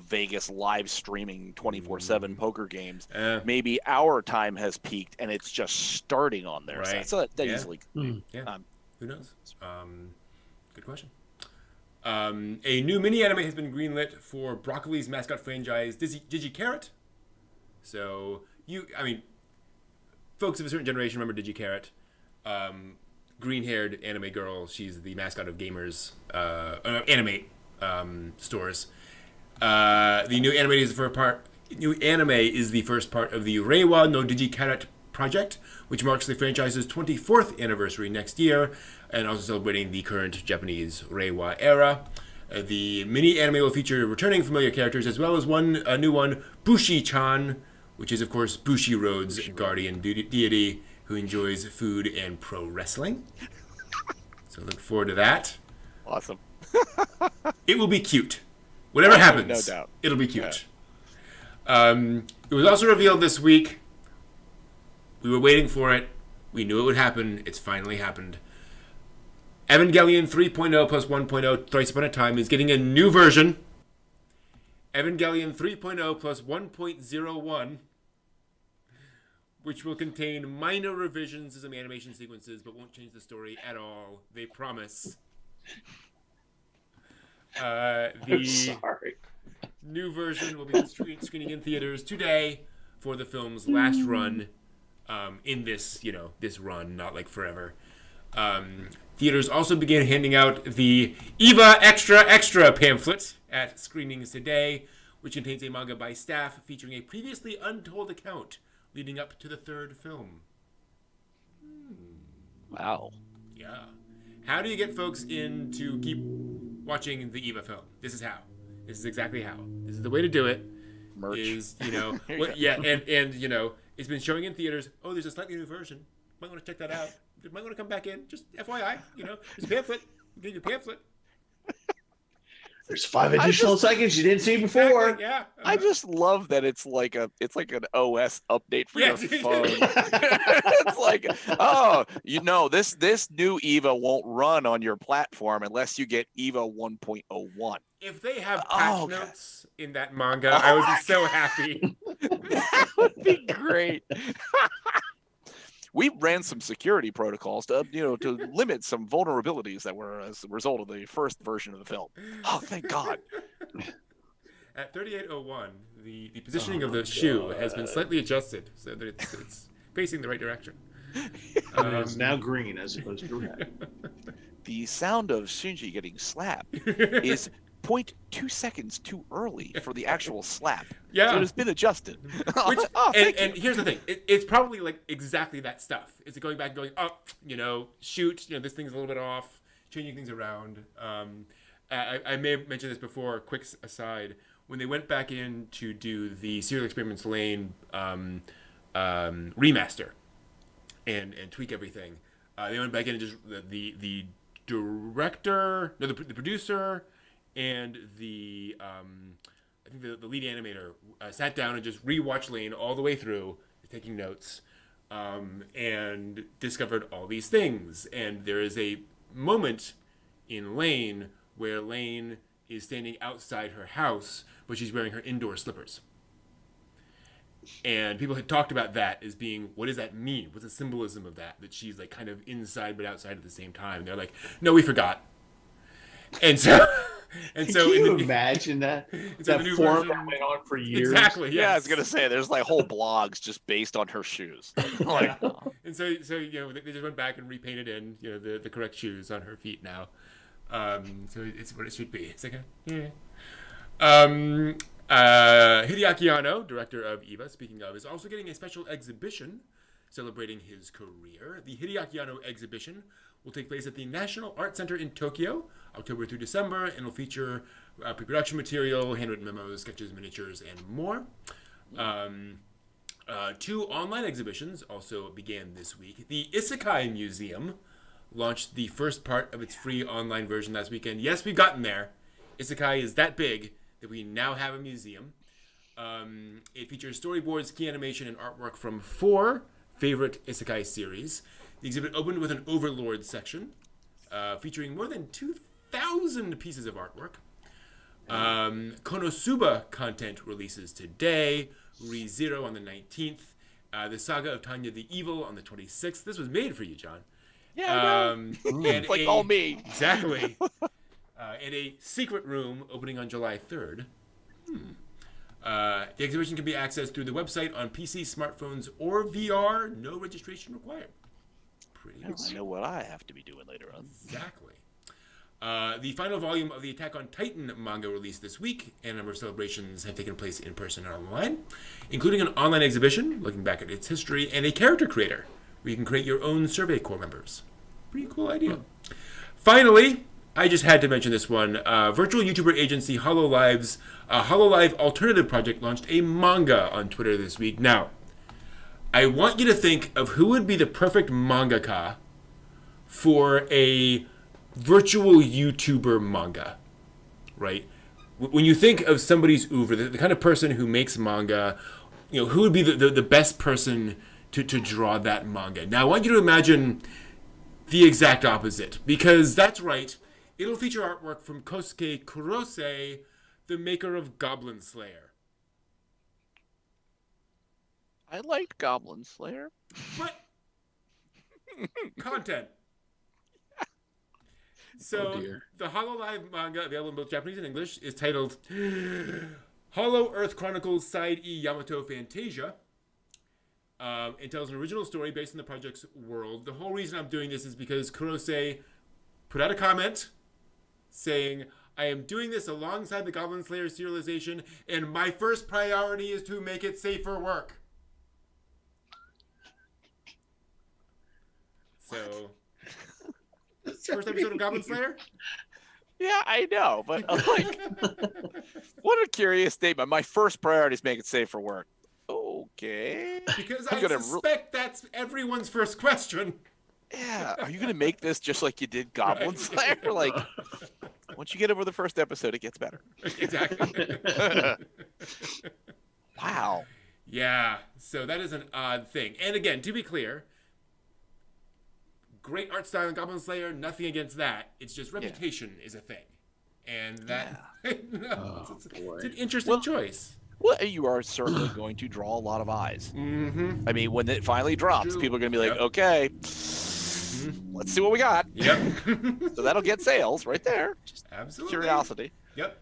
Vegas live streaming 24/7 poker games. Maybe our time has peaked and it's just starting on there. Right. So that easily. Yeah. Who knows? Good question. A new mini anime has been greenlit for Broccoli's mascot franchise, DigiCarrot. So folks of a certain generation remember DigiCarrot. Green-haired anime girl. She's the mascot of gamers Animate stores. The new anime is the first part of the Reiwa no DigiCarrot project, which marks the franchise's 24th anniversary next year, and also celebrating the current Japanese Reiwa era. The mini anime will feature returning familiar characters as well as a new one, Bushi-chan, which is of course Bushiroad's guardian deity who enjoys food and pro wrestling. So look forward to that. Awesome. It will be cute. Whatever happens, no doubt. It'll be cute. It was also revealed this week. We were waiting for it. We knew it would happen. It's finally happened. Evangelion 3.0 plus 1.0 Thrice Upon a Time is getting a new version. Evangelion 3.0 plus 1.01, which will contain minor revisions to some animation sequences, but won't change the story at all. They promise. I'm sorry. New version will be screening in theaters today for the film's last run. In this run, not like forever. Theaters also began handing out the EVA Extra pamphlet at screenings today, which contains a manga by staff featuring a previously untold account leading up to the third film. Wow. Yeah. How do you get folks in to keep watching the EVA film? This is how. This is exactly how. This is the way to do it. Merch. Is, and it's been showing in theaters. Oh, there's a slightly new version. Might want to check that out. Might want to come back in. Just FYI, there's a pamphlet. Get your pamphlet. There's 5 additional seconds you didn't see before. Exactly, yeah. I just love that it's like an OS update for your phone. It's like, this new EVA won't run on your platform unless you get EVA 1.01. If they have patch notes in that manga, I would be so happy. That would be great. We ran some security protocols to limit some vulnerabilities that were as a result of the first version of the film. Oh, thank God. At 3801, the positioning of the shoe has been slightly adjusted so that it's facing the right direction. It's now green as opposed to red. The sound of Shinji getting slapped is 0.2 seconds too early for the actual slap. Yeah. So it has been adjusted. And here's the thing. It's probably like exactly that stuff. It's going back and going, shoot, this thing's a little bit off, changing things around. I may have mentioned this before, quick aside. When they went back in to do the Serial Experiments Lane remaster and tweak everything, they went back in and just the director, no, the producer, and the I think the lead animator sat down and just rewatched Lane all the way through, taking notes, and discovered all these things. And there is a moment in Lane where Lane is standing outside her house, but she's wearing her indoor slippers. And people had talked about that as being, what does that mean? What's the symbolism of that? That she's like kind of inside but outside at the same time. And they're like, no, we forgot. And so, Can you imagine that? That forum that went on for years. Exactly. Yes. Yeah, I was gonna say there's like whole blogs just based on her shoes. Like, and so they just went back and repainted in the correct shoes on her feet now. So it's what it should be. It's like Hideaki Anno, director of EVA, speaking of, is also getting a special exhibition celebrating his career. The Hideaki Anno exhibition will take place at the National Art Center in Tokyo, October through December, and will feature pre-production material, handwritten memos, sketches, miniatures, and more. 2 online exhibitions also began this week. The Isekai Museum launched the first part of its free online version last weekend. Yes, we've gotten there. Isekai is that big that we now have a museum. It features storyboards, key animation, and artwork from 4 favorite Isekai series. The exhibit opened with an Overlord section featuring more than 2,000 pieces of artwork. Konosuba content releases today. ReZero on the 19th. The Saga of Tanya the Evil on the 26th. This was made for you, John. yeah, and it's like all me. Exactly. And a secret room opening on July 3rd. The exhibition can be accessed through the website on PC, smartphones, or VR. No registration required. Pretty good. I know what I have to be doing later on. Exactly. The final volume of the Attack on Titan manga released this week, and a number of celebrations have taken place in person and online, including an online exhibition looking back at its history and a character creator where you can create your own Survey Corps members. Pretty cool idea. Finally, I just had to mention this one. Virtual YouTuber agency HoloLive's HoloLive Alternative Project launched a manga on Twitter this week. Now, I want you to think of who would be the perfect mangaka for a virtual YouTuber manga, right? When you think of somebody's oeuvre, the kind of person who makes manga, who would be the best person to draw that manga? Now, I want you to imagine the exact opposite, because that's right. It'll feature artwork from Kosuke Kurose, the maker of Goblin Slayer. I liked Goblin Slayer. But content. So the HoloLive manga, available in both Japanese and English, is titled Hollow Earth Chronicles Side E Yamato Fantasia. It tells an original story based on the project's world. The whole reason I'm doing this is because Kurose put out a comment saying, I am doing this alongside the Goblin Slayer serialization, and my first priority is to make it safe for work. So, first episode of Goblin Slayer? Yeah, I know, but like, what a curious statement. My first priority is make it safe for work. Okay. Because I suspect that's everyone's first question. Yeah, are you going to make this just like you did Goblin Slayer? Like, once you get over the first episode, it gets better. Exactly. Wow. Yeah, so that is an odd thing. And again, to be clear, great art style in Goblin Slayer, nothing against that. It's just reputation is a thing. And that it's an interesting choice. Well, you are certainly going to draw a lot of eyes. Mm-hmm. I mean, when it finally drops, people are going to be like, okay, let's see what we got. Yep. So that'll get sales right there. Just absolutely. Curiosity. Yep.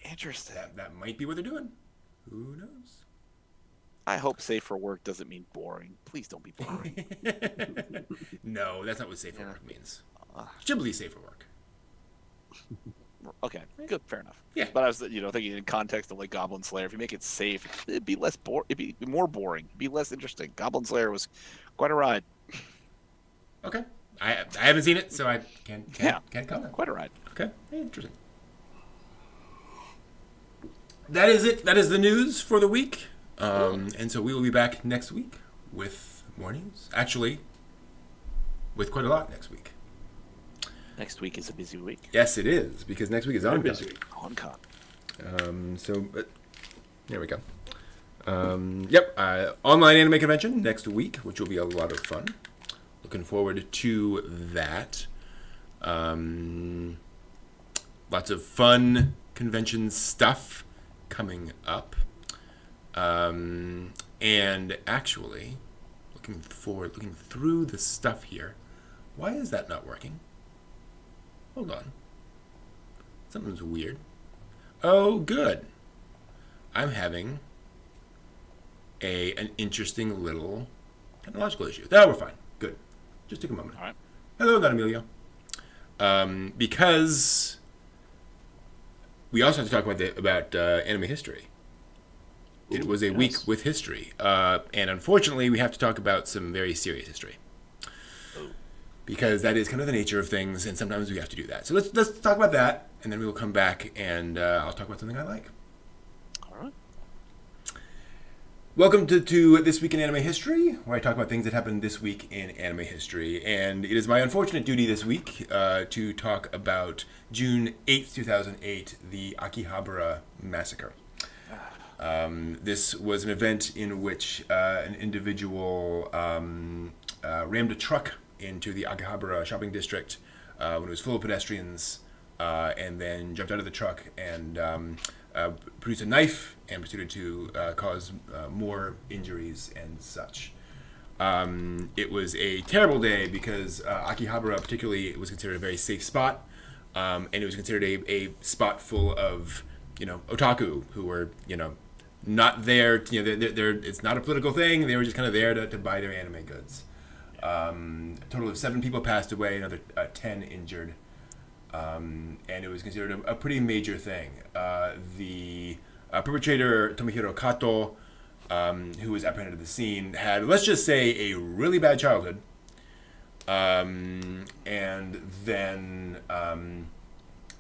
Interesting. That might be what they're doing. Who knows? I hope safe for work doesn't mean boring. Please don't be boring. No, that's not what safe for work means. Ghibli safe for work. Okay, good, fair enough. Yeah. But I was, thinking in context of like Goblin Slayer, if you make it safe, it'd be less it'd be more boring, it'd be less interesting. Goblin Slayer was quite a ride. Okay. I haven't seen it, so I can't comment. Quite a ride. Okay. Interesting. That is it. That is the news for the week. And so we will be back next week with more news. Actually, with quite a lot next week. Next week is a busy week. Yes, it is, because next week is on busy week. On-con. There we go. Online anime convention next week, which will be a lot of fun. Looking forward to that. Lots of fun convention stuff coming up. And actually, looking through the stuff here. Why is that not working? Hold on. Something's weird. Oh, good. I'm having an interesting little technological issue. Oh, we're fine. Good. Just take a moment. All right. Hello, Don Emilio. Because we also have to talk about anime history. It was a week with history. And unfortunately, we have to talk about some very serious history. Because that is kind of the nature of things, and sometimes we have to do that. So let's talk about that, and then we will come back, and I'll talk about something I like. All right. Welcome to This Week in Anime History, where I talk about things that happened this week in anime history. And it is my unfortunate duty this week to talk about June 8th, 2008, the Akihabara Massacre. This was an event in which an individual rammed a truck into the Akihabara shopping district when it was full of pedestrians, and then jumped out of the truck and produced a knife and proceeded to cause more injuries and such. It was a terrible day because Akihabara particularly was considered a very safe spot, and it was considered a spot full of otaku who were not there. They're it's not a political thing. They were just kind of there to buy their anime goods. A total of 7 people passed away, another 10 injured, and it was considered a pretty major thing. The perpetrator, Tomohiro Kato, who was apprehended at the scene, had, let's just say, a really bad childhood, and then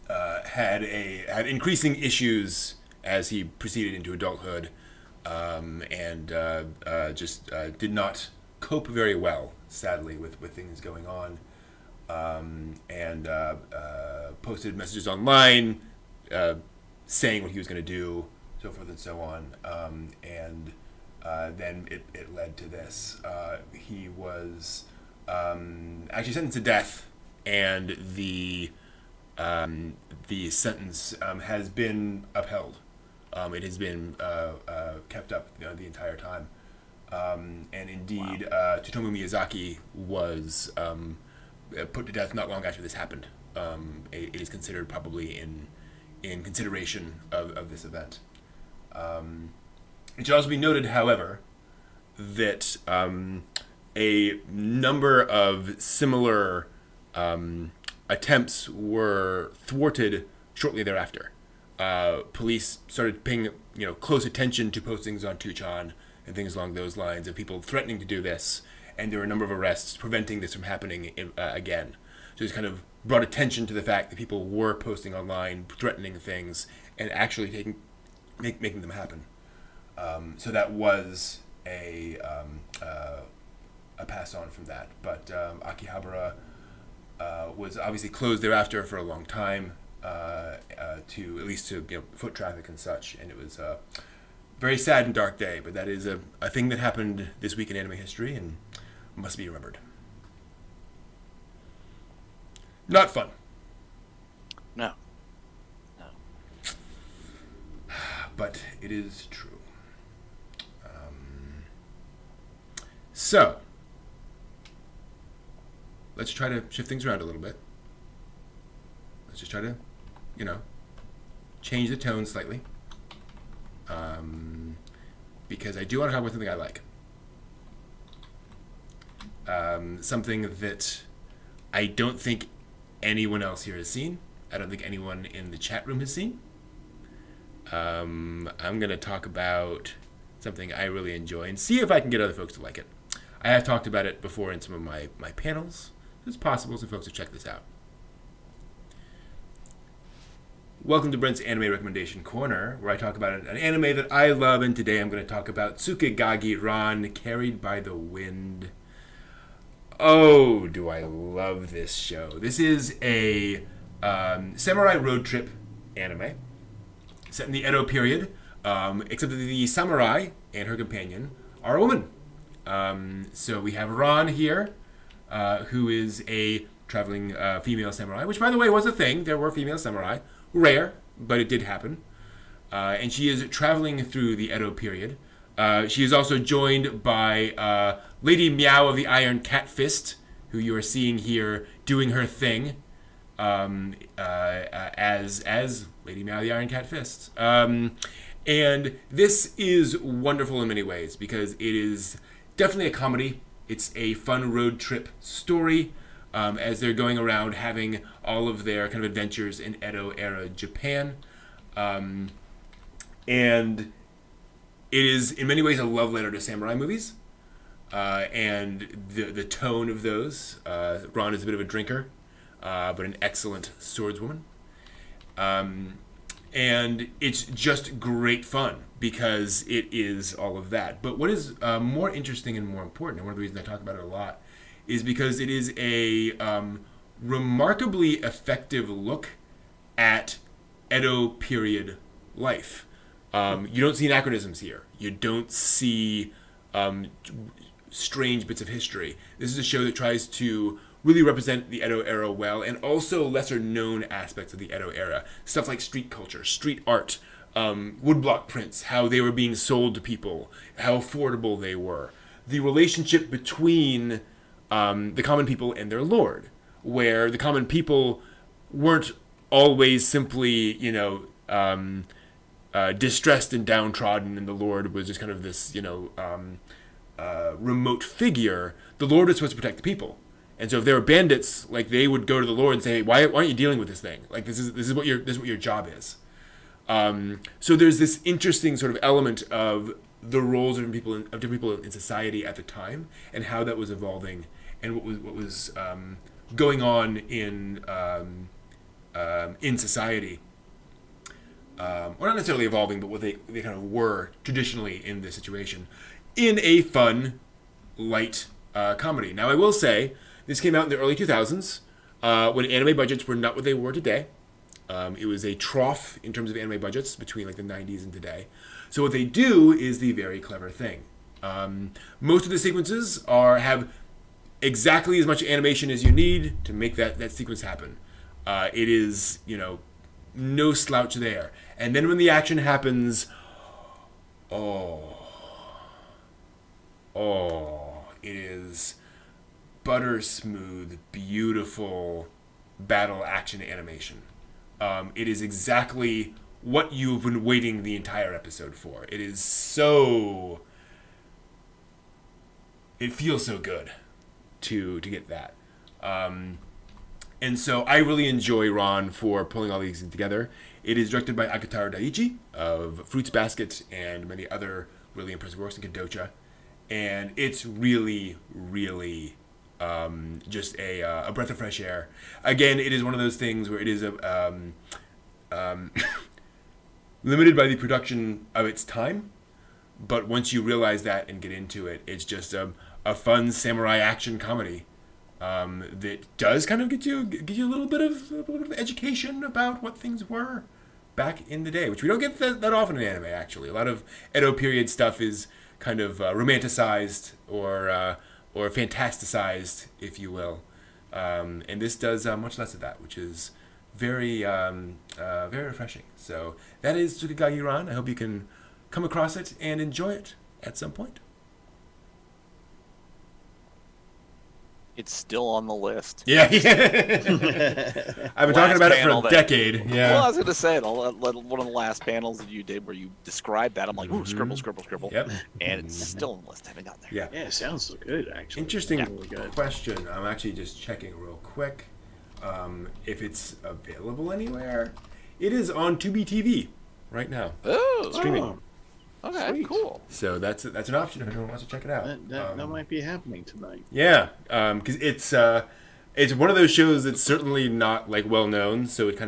had increasing issues as he proceeded into adulthood, and just did not cope very well, sadly, with things going on, and posted messages online saying what he was going to do, so forth and so on, and then it led to this. He was actually sentenced to death, and the sentence has been upheld. It has been kept up the entire time. And indeed, Tsutomu Miyazaki was put to death not long after this happened. It is considered probably in consideration of this event. It should also be noted, however, that a number of similar attempts were thwarted shortly thereafter. Police started paying close attention to postings on 2chan and things along those lines of people threatening to do this, and there were a number of arrests preventing this from happening again. So it's kind of brought attention to the fact that people were posting online, threatening things, and actually making them happen. So that was a pass on from that. But Akihabara was obviously closed thereafter for a long time, to at least to foot traffic and such, and it was very sad and dark day, but that is a thing that happened this week in anime history and must be remembered. Not fun. No. But it is true. So, let's try to shift things around a little bit. Let's just try to, change the tone slightly. because I do want to talk about something I like. Something that I don't think anyone else here has seen. I don't think anyone in the chat room has seen. I'm going to talk about something I really enjoy and see if I can get other folks to like it. I have talked about it before in some of my panels. It's possible some folks have checked this out. Welcome to Brent's Anime Recommendation Corner, where I talk about an anime that I love, and today I'm going to talk about Tsukegagi Ran, Carried by the Wind. Oh, do I love this show. This is a samurai road trip anime set in the Edo period, except that the samurai and her companion are a woman. So we have Ran here, who is a traveling female samurai, which, by the way, was a thing. There were female samurai. Rare, but it did happen. And she is traveling through the Edo period. She is also joined by Lady Meow of the Iron Cat Fist, who you are seeing here doing her thing as Lady Meow of the Iron Cat Fist. And this is wonderful in many ways because it is definitely a comedy. It's a fun road trip story as they're going around having all of their kind of adventures in Edo-era Japan. And it is, in many ways, a love letter to samurai movies. And the tone of those. Ran is a bit of a drinker, but an excellent swordswoman. And it's just great fun because it is all of that. But what is more interesting and more important, and one of the reasons I talk about it a lot, is because it is a remarkably effective look at Edo period life. You don't see anachronisms here. You don't see strange bits of history. This is a show that tries to really represent the Edo era well, and also lesser known aspects of the Edo era. Stuff like street culture, street art, woodblock prints, how they were being sold to people, how affordable they were. The relationship between the common people and their lord, where the common people weren't always simply, distressed and downtrodden, and the lord was just kind of this, remote figure. The lord was supposed to protect the people. And so if they were bandits, like, they would go to the lord and say, hey, why aren't you dealing with this thing? Like, this is what your job is. So there's this interesting sort of element of the roles of different people in society at the time, and how that was evolving, and what was going on in society. Or not necessarily evolving, but what they kind of were traditionally in this situation, in a fun, light comedy. Now, I will say, this came out in the early 2000s, when anime budgets were not what they were today. It was a trough in terms of anime budgets between like the 90s and today. So what they do is the very clever thing. Most of the sequences have exactly as much animation as you need to make that sequence happen. It is, no slouch there. And then when the action happens, it is butter smooth, beautiful battle action animation. It is exactly what you've been waiting the entire episode for. It is so... It feels so good to get that. And so I really enjoy Ran for pulling all these things together. It is directed by Akutaro Daiichi of Fruits Basket and many other really impressive works in Kadocha. And it's really, really just a breath of fresh air. Again, it is one of those things where it is limited by the production of its time, but once you realize that and get into it, it's just a fun samurai action comedy that does kind of give you a little bit of education about what things were back in the day, which we don't get that often in anime. Actually, a lot of Edo period stuff is kind of romanticized or fantasticized, if you will, and this does much less of that, which is very very refreshing. So that is Tsukegagi Ran. I hope you can come across it and enjoy it at some point. It's still on the list. Yeah. I've been talking about it for a decade. Yeah. Well, I was going to say, one of the last panels that you did where you described that, I'm like, ooh, scribble. Yep. And it's still on the list. I haven't gotten there. Yeah, it sounds so good, actually. Interesting question. I'm actually just checking real quick if it's available anywhere. It is on Tubi TV right now. Oh. Streaming. Okay, Sweet. Cool. So that's an option if anyone wants to check it out. That might be happening tonight. Yeah, because it's one of those shows that's certainly not like well known, so it's not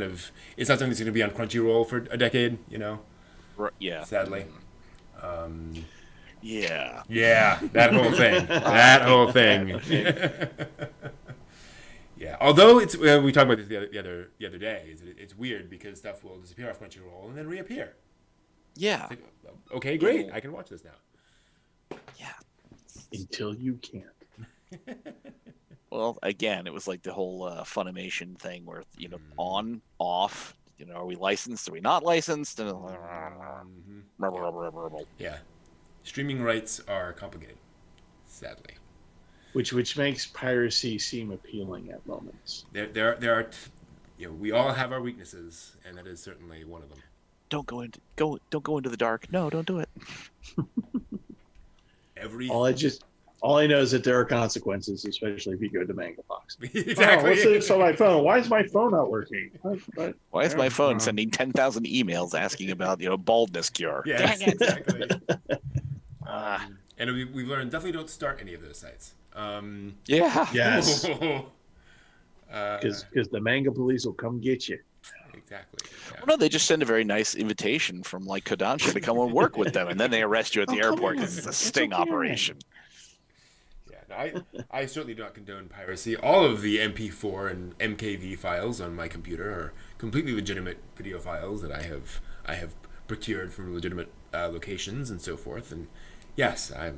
something that's going to be on Crunchyroll for a decade, Yeah. Sadly. Yeah. Yeah, that whole thing. That whole thing. Yeah. Although it's we talked about this the other day. It's weird because stuff will disappear off Crunchyroll and then reappear. Yeah. Like, okay, great. I can watch this now. Yeah. Until you can't. Well, again, it was like the whole Funimation thing where, on, off, are we licensed? Are we not licensed? Yeah. Streaming rights are complicated, sadly. Which makes piracy seem appealing at moments. There are, we all have our weaknesses, and that is certainly one of them. Don't go into the dark. No, don't do it. All I know is that there are consequences, especially if you go to Manga Box. Exactly. What's this on my phone? Why is my phone not working? Why is my phone sending 10,000 emails asking about baldness cure? Yeah, exactly. And we've learned definitely don't start any of those sites. Yeah. Yes. Because the manga police will come get you. Exactly. Yeah. Well, no, they just send a very nice invitation from Kodansha to come and work with them, and then they arrest you at the airport because it's a sting operation. Yeah, no, I certainly do not condone piracy. All of the MP4 and MKV files on my computer are completely legitimate video files that I have procured from legitimate locations and so forth. And yes, I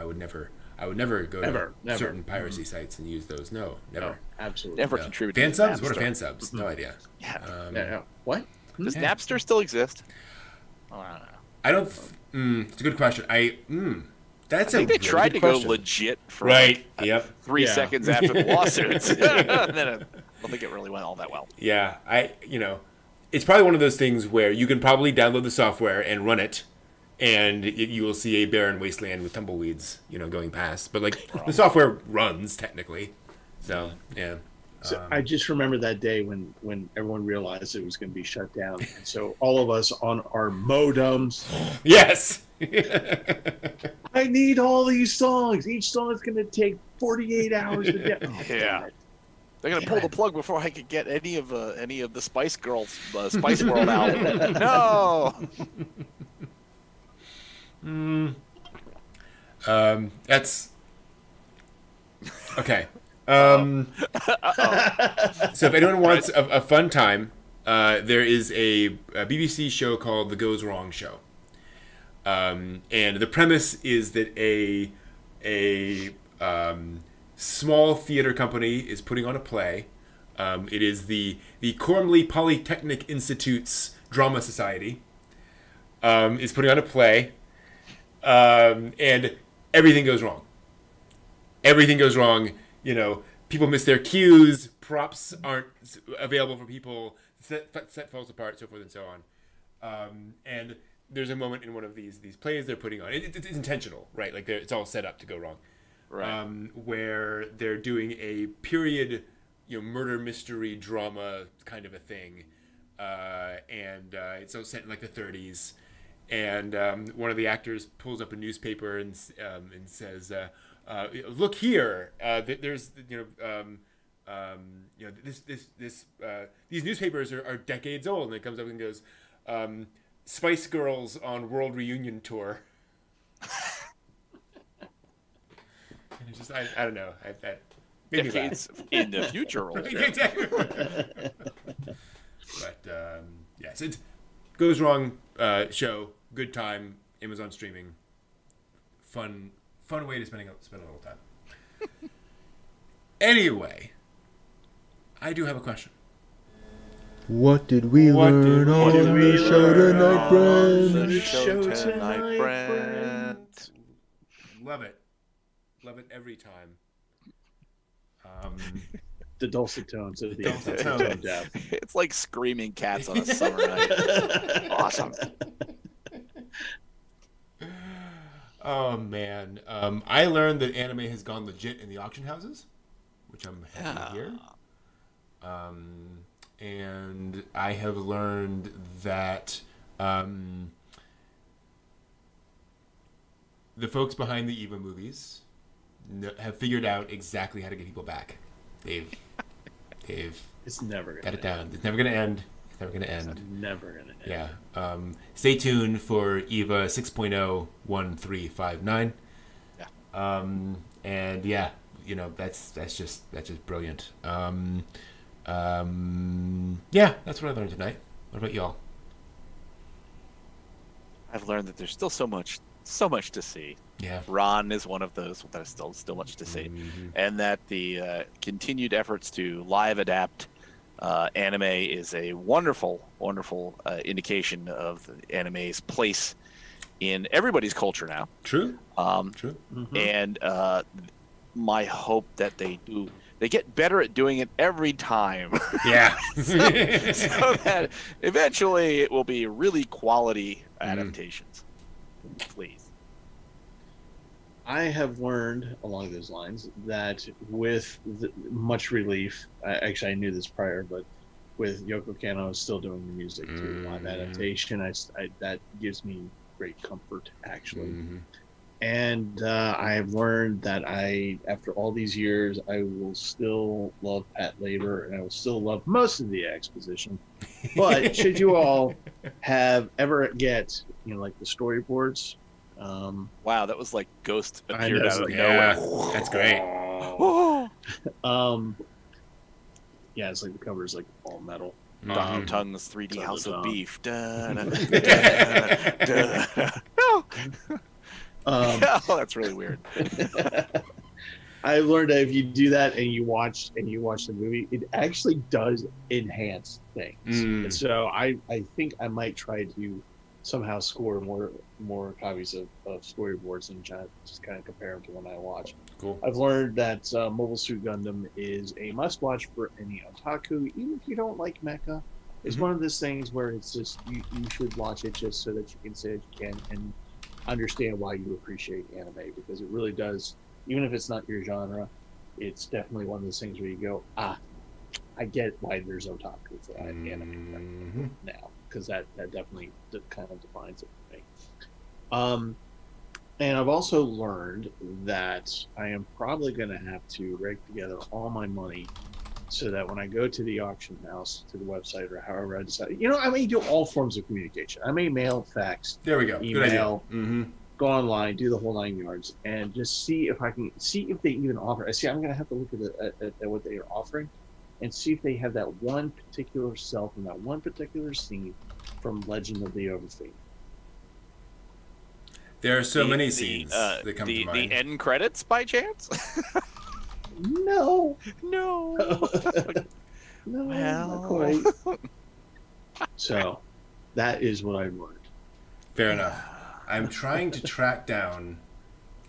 would never go to certain piracy sites and use those. No, never. No, absolutely. Never contribute fan to subs? Napster. What are fan subs? No idea. Yeah. What? Does Napster still exist? Oh, I don't know. It's a good question. I think they tried to go legit for right. 3 seconds after the lawsuits. And then I don't think it really went all that well. Yeah, it's probably one of those things where you can probably download the software and run it, and you will see a barren wasteland with tumbleweeds, going past. But the software runs technically, so yeah. So I just remember that day when everyone realized it was going to be shut down, and so all of us on our modems. Yes. I need all these songs. Each song is going to take 48 hours to get. Yeah. They're gonna pull the plug before I could get any of the Spice Girls, Spice World album. No. That's okay. So if anyone wants a fun time, there is a BBC show called The Goes Wrong Show, and the premise is that a small theater company is putting on a play. It is the Cormley Polytechnic Institute's Drama Society is putting on a play, and everything goes wrong. Everything goes wrong. People miss their cues. Props aren't available for people. Set falls apart, so forth and so on. And there's a moment in one of these plays they're putting on. It's intentional, right? It's all set up to go wrong. Right. Where they're doing a period, murder mystery drama kind of a thing, and it's all set in the 30s. And one of the actors pulls up a newspaper and says, "Look here, there's these newspapers are decades old." And it comes up and goes, "Spice Girls on World Reunion Tour." And it's just I don't know. That made me laugh. In the future. Exactly. But yes, it goes wrong. Show, good time. Amazon streaming. Fun way to spend a little time. Anyway, I do have a question. What did we learn on the show tonight, Brent? Love it. Love it every time. The dulcet tones of the dulcet tone tones. deaf. It's like screaming cats on a summer night. Awesome. Oh man, I learned that anime has gone legit in the auction houses, which I'm happy to hear. And I have learned that the folks behind the Eva movies have figured out exactly how to get people back. They've It's never gonna got it down. It's never gonna end. It's never gonna end. It's never gonna end. Yeah. Stay tuned for Eva 6.01359. Yeah. And yeah, that's just brilliant. Yeah, that's what I learned tonight. What about y'all? I've learned that there's still so much to see. Yeah. Ron is one of those. There's still much to see, and that the continued efforts to live adapt anime is a wonderful indication of anime's place in everybody's culture now. True. True. And my hope that they get better at doing it every time. Yeah. so that eventually it will be really quality adaptations. Please. I have learned along those lines that with much relief, I knew this prior, but with Yoko Kanno still doing the music to live adaptation, I that gives me great comfort, actually. And I have learned that after all these years, I will still love Patlabor, and I will still love most of the exposition. But should you all ever get, like the storyboards? Wow, that was like Ghost appeared out of yeah, nowhere. That's great. Yeah, it's like the cover is like all metal. Dong Tung's 3D House of Beef. Oh, that's really weird. I learned that if you do that and you watch the movie, it actually does enhance things. And so I think I might try to somehow score more copies of storyboards and just kind of compare them to when I watch. Cool. I've learned that Mobile Suit Gundam is a must-watch for any otaku, even if you don't like mecha. It's one of those things where it's just you should watch it just so that you can say that you can and understand why you appreciate anime, because it really does. Even if it's not your genre, it's definitely one of those things where you go, I get why there's otaku for that anime now, because that definitely kind of defines it for me. And I've also learned that I am probably going to have to rake together all my money so that when I go to the auction house, to the website, or however I decide, I may do all forms of communication. I may mail, fax, there we go, email, go online, do the whole 9 yards, and just see if I can see if they even offer. I'm going to have to look at what they are offering, and see if they have that one particular cell from that one particular scene from Legend of the Overfiend. There are so many scenes that come to mind. The end credits, by chance? No. No, Not quite. So, that is what I've learned. Fair enough. I'm trying to track down.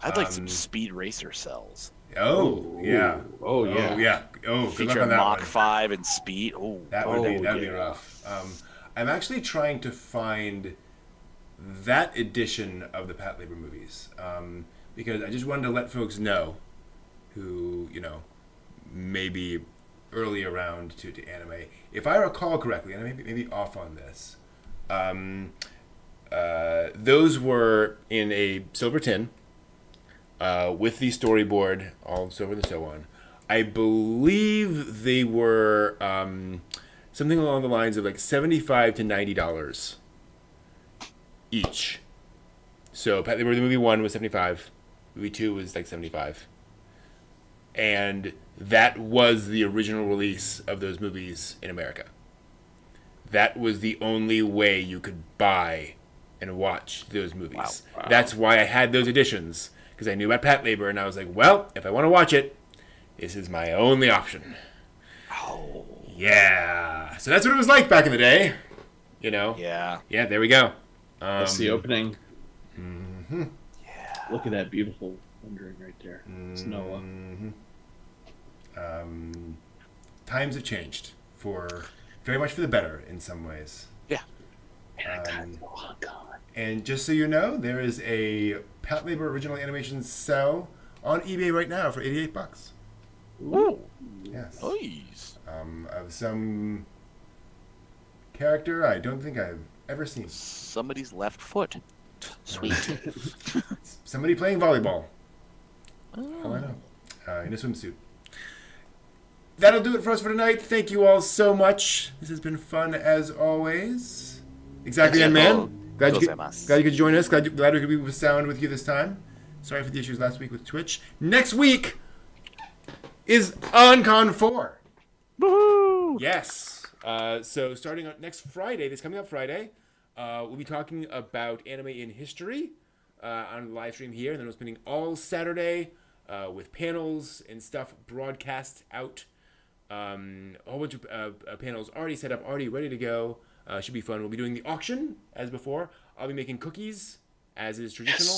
I'd like some Speed Racer cells. Oh yeah. Oh yeah. Oh, good luck Feature on that Mach one. 5 and Speed. That would be rough. I'm actually trying to find that edition of the Patlabor movies, because I just wanted to let folks know who may be early around to anime. If I recall correctly, and I may be off on this, those were in a silver tin with the storyboard, all silver and so on. I believe they were something along the lines of like $75 to $90 each. So Patlabor, the movie 1 was $75, movie 2 was like $75, and that was the original release of those movies in America. That was the only way you could buy and watch those movies. Wow. That's why I had those editions, because I knew about Patlabor, and I was like, well, if I want to watch it, this is my only option. Oh. Yeah. So that's what it was like back in the day. Yeah. Yeah, there we go. That's the opening. Yeah. Look at that beautiful rendering right there. It's Noah. times have changed very much for the better in some ways. Yeah. And just so you know, there is a Patlabor original animation cell on eBay right now for $88. Ooh. Yes. Nice. Of some character I don't think I've ever seen. Somebody's left foot. Sweet. Somebody playing volleyball. Oh, I know. In a swimsuit. That'll do it for us for tonight. Thank you all so much. This has been fun as always. Exactly, and man. Glad you could join us. Glad we could be with sound with you this time. Sorry for the issues last week with Twitch. Next week is OnCon 4. Woohoo! Yes. So starting on next Friday, this coming up Friday, we'll be talking about anime in history on the live stream here, and then we're spending all Saturday with panels and stuff broadcast out. A whole bunch of panels already set up, already ready to go. Should be fun. We'll be doing the auction as before. I'll be making cookies as is traditional.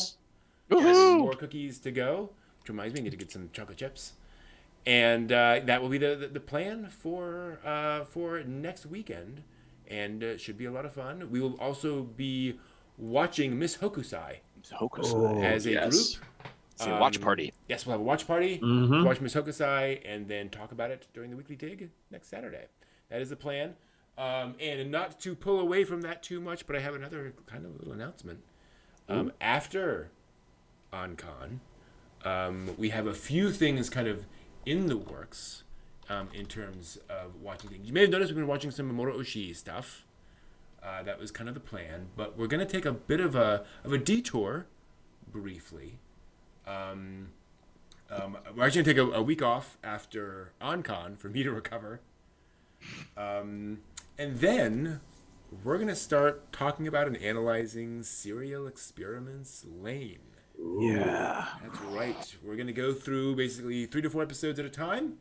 Yes. More cookies to go. Which reminds me, I need to get some chocolate chips. And that will be the plan for next weekend, and should be a lot of fun. We will also be watching Miss Hokusai as a group. It's a watch party. Yes, we'll have a watch party. To watch Miss Hokusai and then talk about it during the Weekly Dig next Saturday. That is the plan. And not to pull away from that too much, but I have another kind of little announcement. After OnCon, we have a few things kind of in the works in terms of watching things. You may have noticed we've been watching some Mamoru Oshii stuff. That was kind of the plan, but we're going to take a bit of a detour briefly. We're actually going to take a week off after OnCon for me to recover. And then we're going to start talking about and analyzing Serial Experiments Lane. Yeah. That's right. We're going to go through basically 3 to 4 episodes at a time.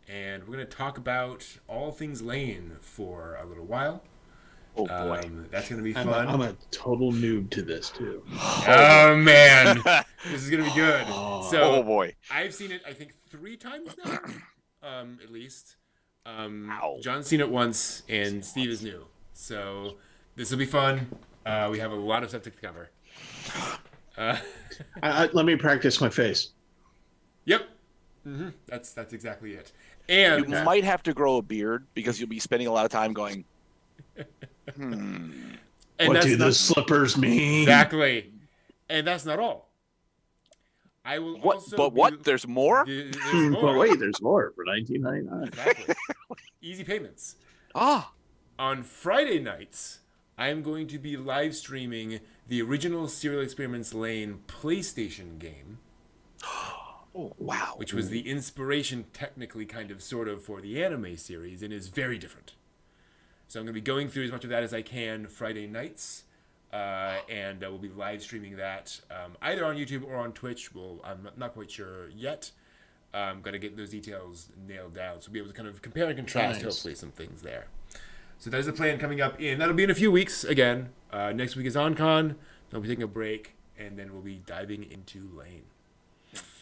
And we're going to talk about all things Lane for a little while. Oh, boy. That's going to be fun. I'm a total noob to this, too. Oh, man. This is going to be good. So, boy. I've seen it, I think, 3 times now, at least. Ow. John's seen it once, and Steve is new. So this will be fun. We have a lot of stuff to cover. Let me practice my face. Yep. Mm-hmm. That's exactly it. And you might have to grow a beard because you'll be spending a lot of time going, And what do those slippers mean? Exactly. And that's not all. I will also But what? There's more? There's more. But wait, there's more for $19.99. Exactly. Easy payments. On Friday nights, I'm going to be live streaming the original Serial Experiments Lane PlayStation game. Oh, wow. Which was the inspiration, technically, kind of, sort of, for the anime series, and is very different. So I'm going to be going through as much of that as I can Friday nights. And we'll be live streaming that either on YouTube or on Twitch. I'm not quite sure yet. I'm going to get those details nailed down. So we'll be able to kind of compare and contrast, hopefully, some things there. So there's a plan coming up that'll be in a few weeks again. Next week is OnCon. Then we'll be taking a break, and then we'll be diving into Lane.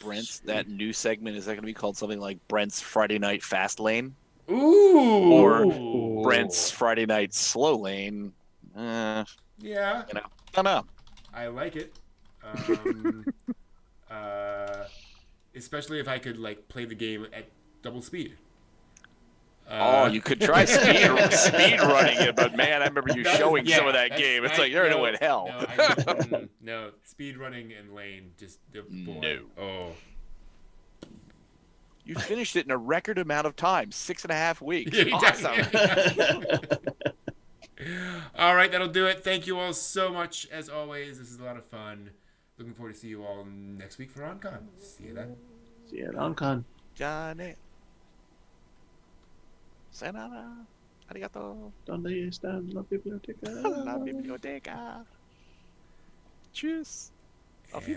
Brent's, that new segment, is that going to be called something like Brent's Friday Night Fast Lane? Ooh! Or Brent's Friday Night Slow Lane? Yeah. I don't know. I like it. Especially if I could play the game at double speed. You could try speed running it, but man, I remember you showing some of that game. It's like, you're going to win hell. No, speed running and Lane, just boy. No. Oh. You finished it in a record amount of time, 6.5 weeks. Awesome. All right, that'll do it. Thank you all so much, as always. This is a lot of fun. Looking forward to see you all next week for OnCon. See you then. See you at OnCon. Johnny. Sayonara. Arigato. ¿Dónde está la biblioteca? La biblioteca. Tschüss. Auf Wiedersehen.